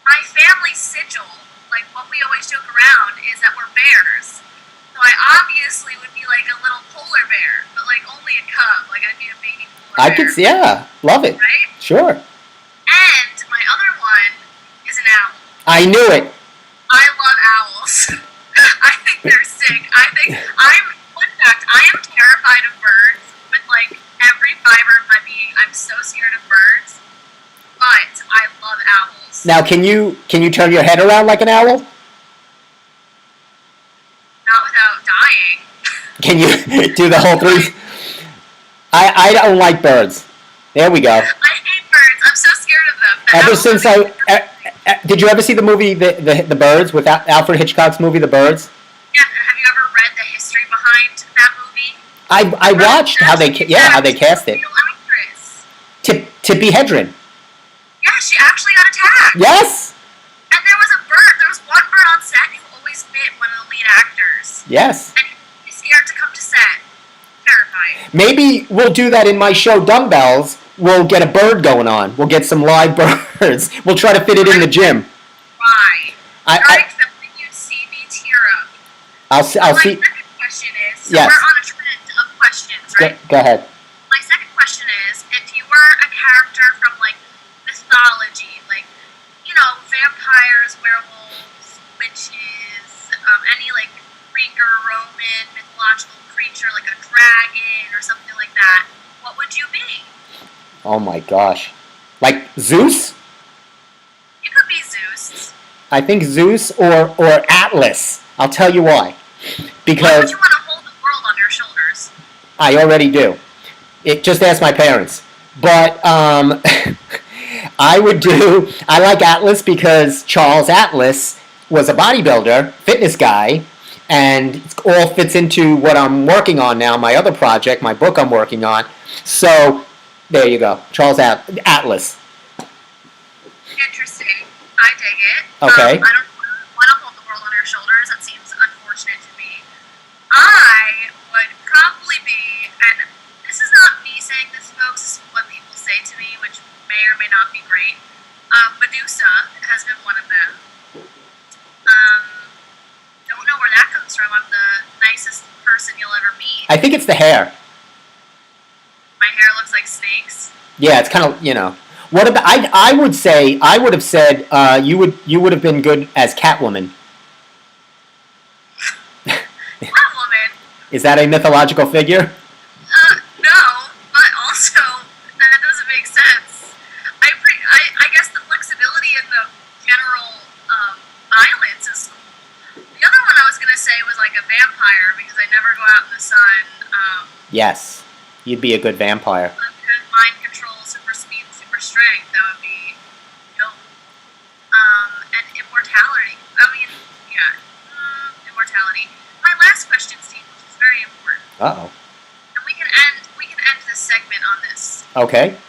My family sigil, like what we always joke around, is that we're bears. So I obviously would be like a little polar bear, but like only a cub. Like I'd be a baby polar bear. I could see, yeah, love it. Right? Sure. And my other one is an owl. I knew it. I love owls. I think they're sick. Fun fact, I am terrified of birds with like every fiber of my being. I'm so scared of birds, but I love owls. Now, can you turn your head around like an owl? Not without dying. Can you do the whole 3? I don't like birds. There we go. I hate birds. I'm so scared of them. The Ever owls since are did you ever see the movie the Birds with Alfred Hitchcock's movie The Birds? Yeah, have you ever read the history behind that movie? I watched how they cast it. Real actress. Tippi Hedren. Yeah, she actually got attacked. Yes. And there was one bird on set who always bit one of the lead actors. Yes. And he's scared to come to set. Terrifying. Maybe we'll do that in my show Dumbbells. We'll get a bird going on. We'll get some live birds. We'll try to fit it in the gym. Why? Except when you see me tear up. I'll see. My second question is, so Yes. we're on a trend of questions, right? Go ahead. My second question is, if you were a character from, like, mythology, like, vampires, werewolves, witches, any, like, Greek or Roman mythological creature, like a dragon or something like that, what would you be? Oh my gosh. Like Zeus? You could be Zeus. I think Zeus or Atlas. I'll tell you why. Why would Because you want to hold the world on your shoulders? I already do. Just ask my parents. But I like Atlas because Charles Atlas was a bodybuilder, fitness guy, and it all fits into what I'm working on now, my other project, my book I'm working on. So, there you go. Charles Atlas. Interesting. I dig it. Okay. I don't want to hold the world on your shoulders. That seems unfortunate to me. I would probably be, and this is not me saying this, folks, this is what people say to me, which may or may not be great. Medusa has been one of them. Don't know where that comes from. I'm the nicest person you'll ever meet. I think it's the hair. My hair looks like snakes. Yeah, it's kind of, What about I would have said you would have been good as Catwoman. Catwoman? Is that a mythological figure? No, but also that doesn't make sense. I guess the flexibility and the general violence is cool. The other one I was gonna say was like a vampire because I never go out in the sun. Yes, you'd be a good vampire. Mind control, super speed, super strength. That would be dope. And immortality. Immortality. My last question, Steve, which is very important. Uh-oh. And we can end this segment on this. Okay. If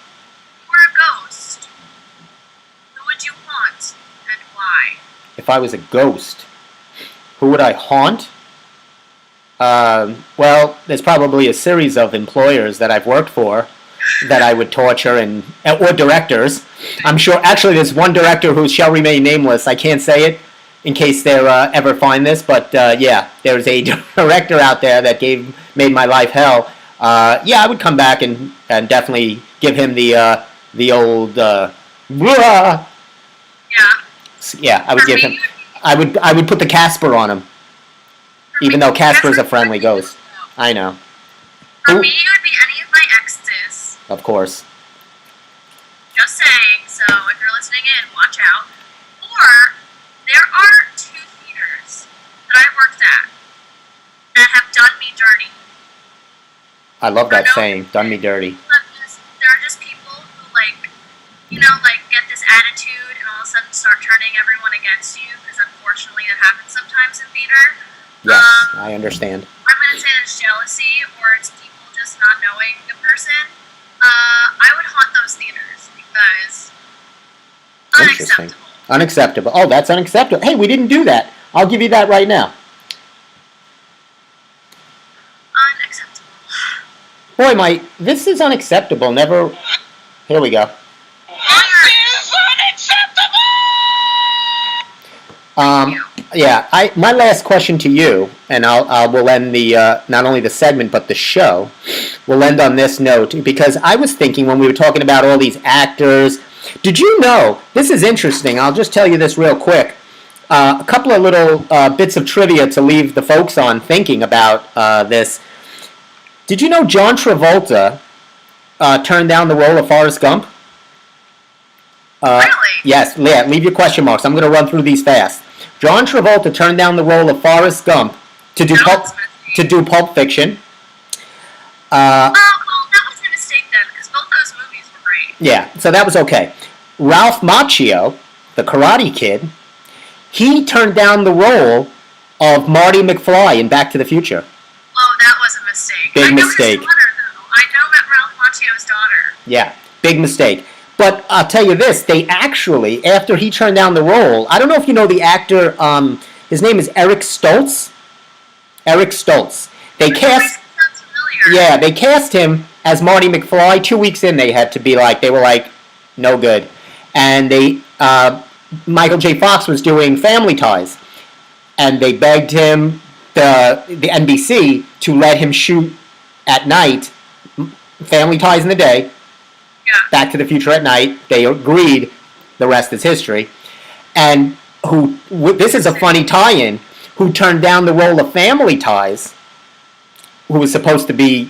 you were a ghost, who would you haunt and why? If I was a ghost, who would I haunt? Well, there's probably a series of employers that I've worked for that I would torture or directors. I'm sure, actually, there's one director who shall remain nameless. I can't say it in case they ever find this, but yeah, there's a director out there that made my life hell. Yeah, I would come back and definitely give him the old, Yeah. Yeah, I would give him. I would put the Casper on him, even though Casper is a friendly ghost. I know. For me, it would be any of my exes. Of course. Just saying, so if you're listening in, watch out. Or, there are 2 theaters that I worked at that have done me dirty. I love that saying, done me dirty. There are just people who, like, get this attitude and all of a sudden start turning everyone against you, because unfortunately that happens sometimes in theater. Yes, I understand. I'm going to say that it's jealousy, or it's people just not knowing the person. I would haunt those theaters, because Interesting. Unacceptable. Oh, that's unacceptable. Hey, we didn't do that. I'll give you that right now. Unacceptable. Boy, this is unacceptable. Never. Here we go. Yeah. My last question to you, and we'll end the not only the segment but the show. We'll end on this note, because I was thinking when we were talking about all these actors. Did you know? This is interesting. I'll just tell you this real quick. A couple of little bits of trivia to leave the folks on thinking about this. Did you know John Travolta turned down the role of Forrest Gump? Really? Yes. Yeah, leave your question marks. I'm going to run through these fast. John Travolta turned down the role of Forrest Gump to do Pulp Fiction. Well, that wasn't a mistake then, because both those movies were great. Yeah, so that was okay. Ralph Macchio, the Karate Kid, he turned down the role of Marty McFly in Back to the Future. Oh, that was a mistake. Big I know mistake. His daughter, though. I know that Ralph Macchio's daughter. Yeah, big mistake. But I'll tell you this, they actually, after he turned down the role, I don't know if you know the actor, his name is Eric Stoltz. Eric Stoltz. They cast him as Marty McFly. 2 weeks in, they were like, no good. And Michael J. Fox was doing Family Ties. And they begged him, the NBC, to let him shoot at night, Family Ties in the day, Back to the Future at night. They agreed. The rest is history. And this is a funny tie-in, who turned down the role of Family Ties, who was supposed to be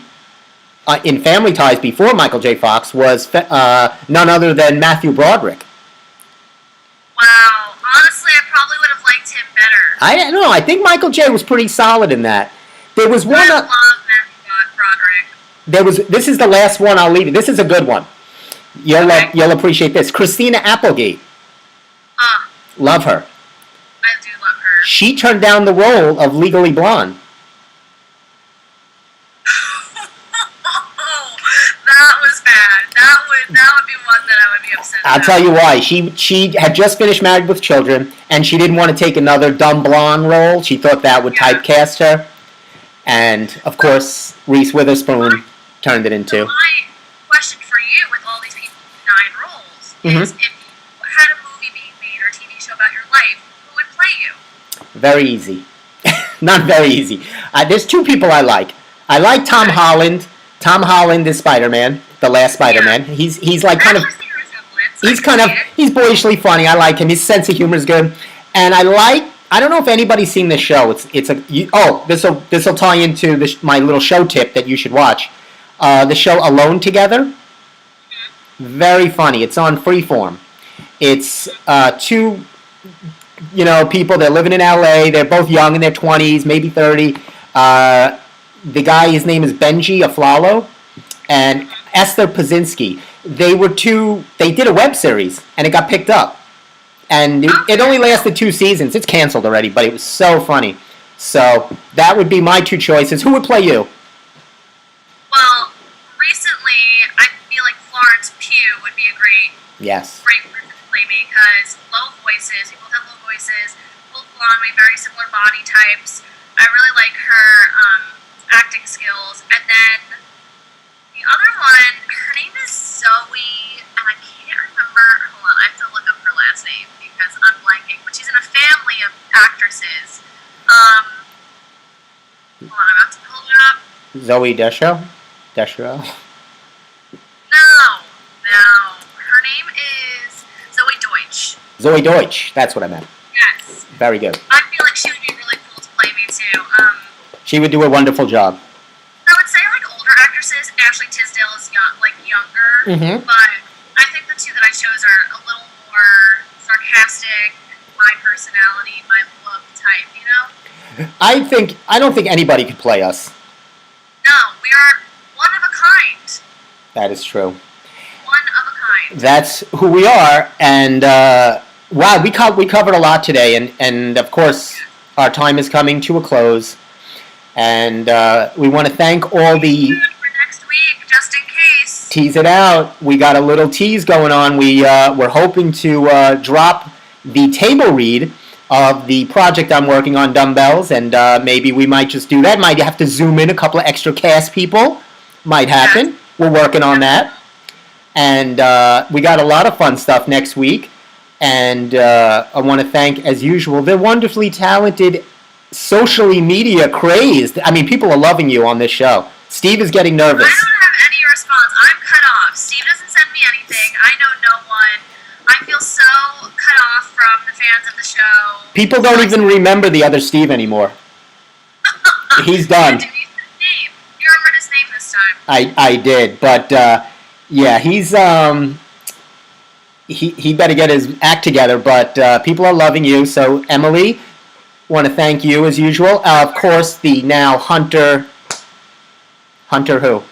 in Family Ties before Michael J. Fox, was none other than Matthew Broderick. Wow. Honestly, I probably would have liked him better. I don't know. I think Michael J. was pretty solid in that. There was one. I love Matthew Broderick. This is the last one I'll leave you. This is a good one. You'll appreciate this. Christina Applegate. Love her. I do love her. She turned down the role of Legally Blonde. That was bad. That would be one that I would be upset about. I'll tell you why. She had just finished Married with Children, and she didn't want to take another dumb blonde role. She thought that would typecast her. And, of course, Reese Witherspoon turned it into. My question for you, with all these people who denied roles, is if you had a movie being made or a TV show about your life, who would play you? Very easy. Not very easy. There's 2 people I like. I like Tom Holland. Tom Holland is Spider-Man, the last Spider-Man. He's like kind of... He's boyishly funny. I like him. His sense of humor is good. And I don't know if anybody's seen this show. This will tie into my little show tip that you should watch. The show Alone Together. Very funny. It's on Freeform. It's 2 people. They're living in LA. They're both young, in their 20s, maybe 30. The guy, his name is Benji Aflalo, and Esther Pazinski. They did a web series, and it got picked up. And it only lasted 2 seasons. It's canceled already, but it was so funny. So that would be my 2 choices. Who would play you? Well, recently, I feel like Florence Pugh would be a great person to play me, because low voices, people have low voices, both blonde, very similar body types. I really like her acting skills. And then the other one, her name is Zoe, and I can't remember. Hold on, I have to look up her last name because I'm blanking. But she's in a family of actresses. Hold on, I'm about to pull it up. Zoe Deschanel? No. Her name is Zoe Deutsch. Zoe Deutsch. That's what I meant. Yes. Very good. I feel like she would be really cool to play me too. She would do a wonderful job. I would say like older actresses. Ashley Tisdale is younger, Mhm. but I think the two that I chose are a little more sarcastic, my personality, my look type. You know? I don't think anybody could play us. No, we are one of a kind. That is true. One of a kind. That's who we are, and wow, we covered a lot today, and of course our time is coming to a close, and we want to thank all the. For next week, just in case. Tease it out. We got a little tease going on. We're hoping to drop the table read of the project I'm working on, Dumbbells, and maybe we might just do that. Might have to zoom in a couple of extra cast people. Might happen. We're working on that. And we got a lot of fun stuff next week. And I want to thank, as usual, the wonderfully talented, socially media crazed. I mean, people are loving you on this show. Steve is getting nervous. I don't have any response. I'm cut off. Steve doesn't send me anything. I know no one. I feel so cut off from the fans of the show. People don't even remember the other Steve anymore. He's done. Did you use his name? You remembered his name this time. I did, but yeah, he's he better get his act together. But people are loving you. So Emily, want to thank you as usual. Of course, the now Hunter who?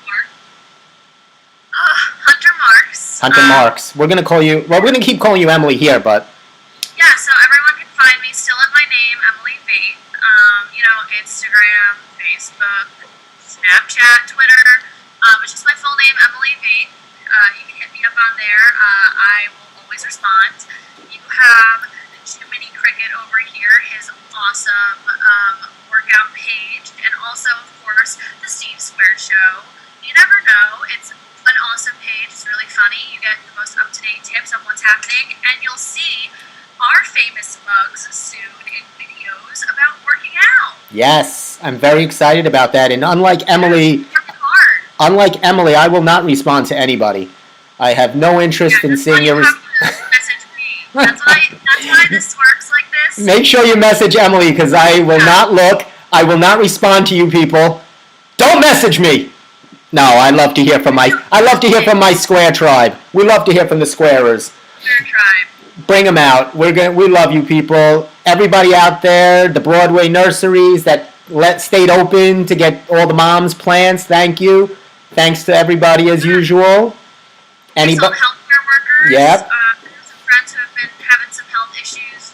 Hunter Marks. Hunter Marks. We're gonna call you. Well, we're gonna keep calling you Emily here, but Yeah, so everyone can find me still at my name, Emily Faith. Instagram, Facebook, Snapchat, Twitter. It's just my full name, Emily Faith. You can hit me up on there. I will always respond. You have Jiminy Cricket over here, his awesome workout page, and also, of course, the Steve2 Show. You never know. It's an awesome page. It's really funny. You get the most up-to-date tips on what's happening, and you'll see our famous mugs soon in videos about working out. yes, I'm very excited about that. And unlike Emily, Working hard. I will not respond to anybody. I have no interest in That's seeing why your. you have to message me. That's why this works like this. Make sure you message Emily because I will not look. I will not respond to you people. Don't message me. No, I love to hear from my Square tribe. We love to hear from the Squarers. Your tribe. Bring them out. We love you people. Everybody out there, the Broadway nurseries that stayed open to get all the moms' plants. Thank you. Thanks to everybody as usual. Some healthcare workers. Yep. Some friends who have been having some health issues.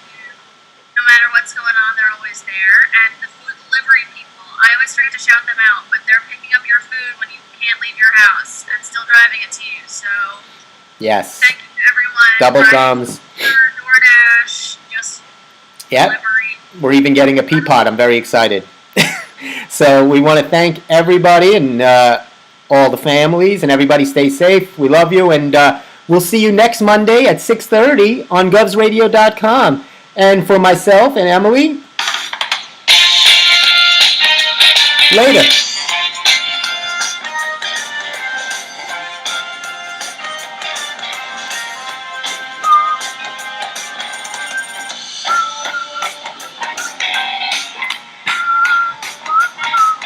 No matter what's going on, they're always there. And the food delivery people. I always forget to shout them out, but they're picking up your food when you can't leave your house and still driving it to you. So Yes. thank you to everyone. Double Driving thumbs. Uber, DoorDash, just Yep. delivery. We're even getting a Peapod. I'm very excited. So we want to thank everybody and all the families and everybody. Stay safe. We love you, and we'll see you next Monday at 6:30 on govsradio.com. And for myself and Emily, later.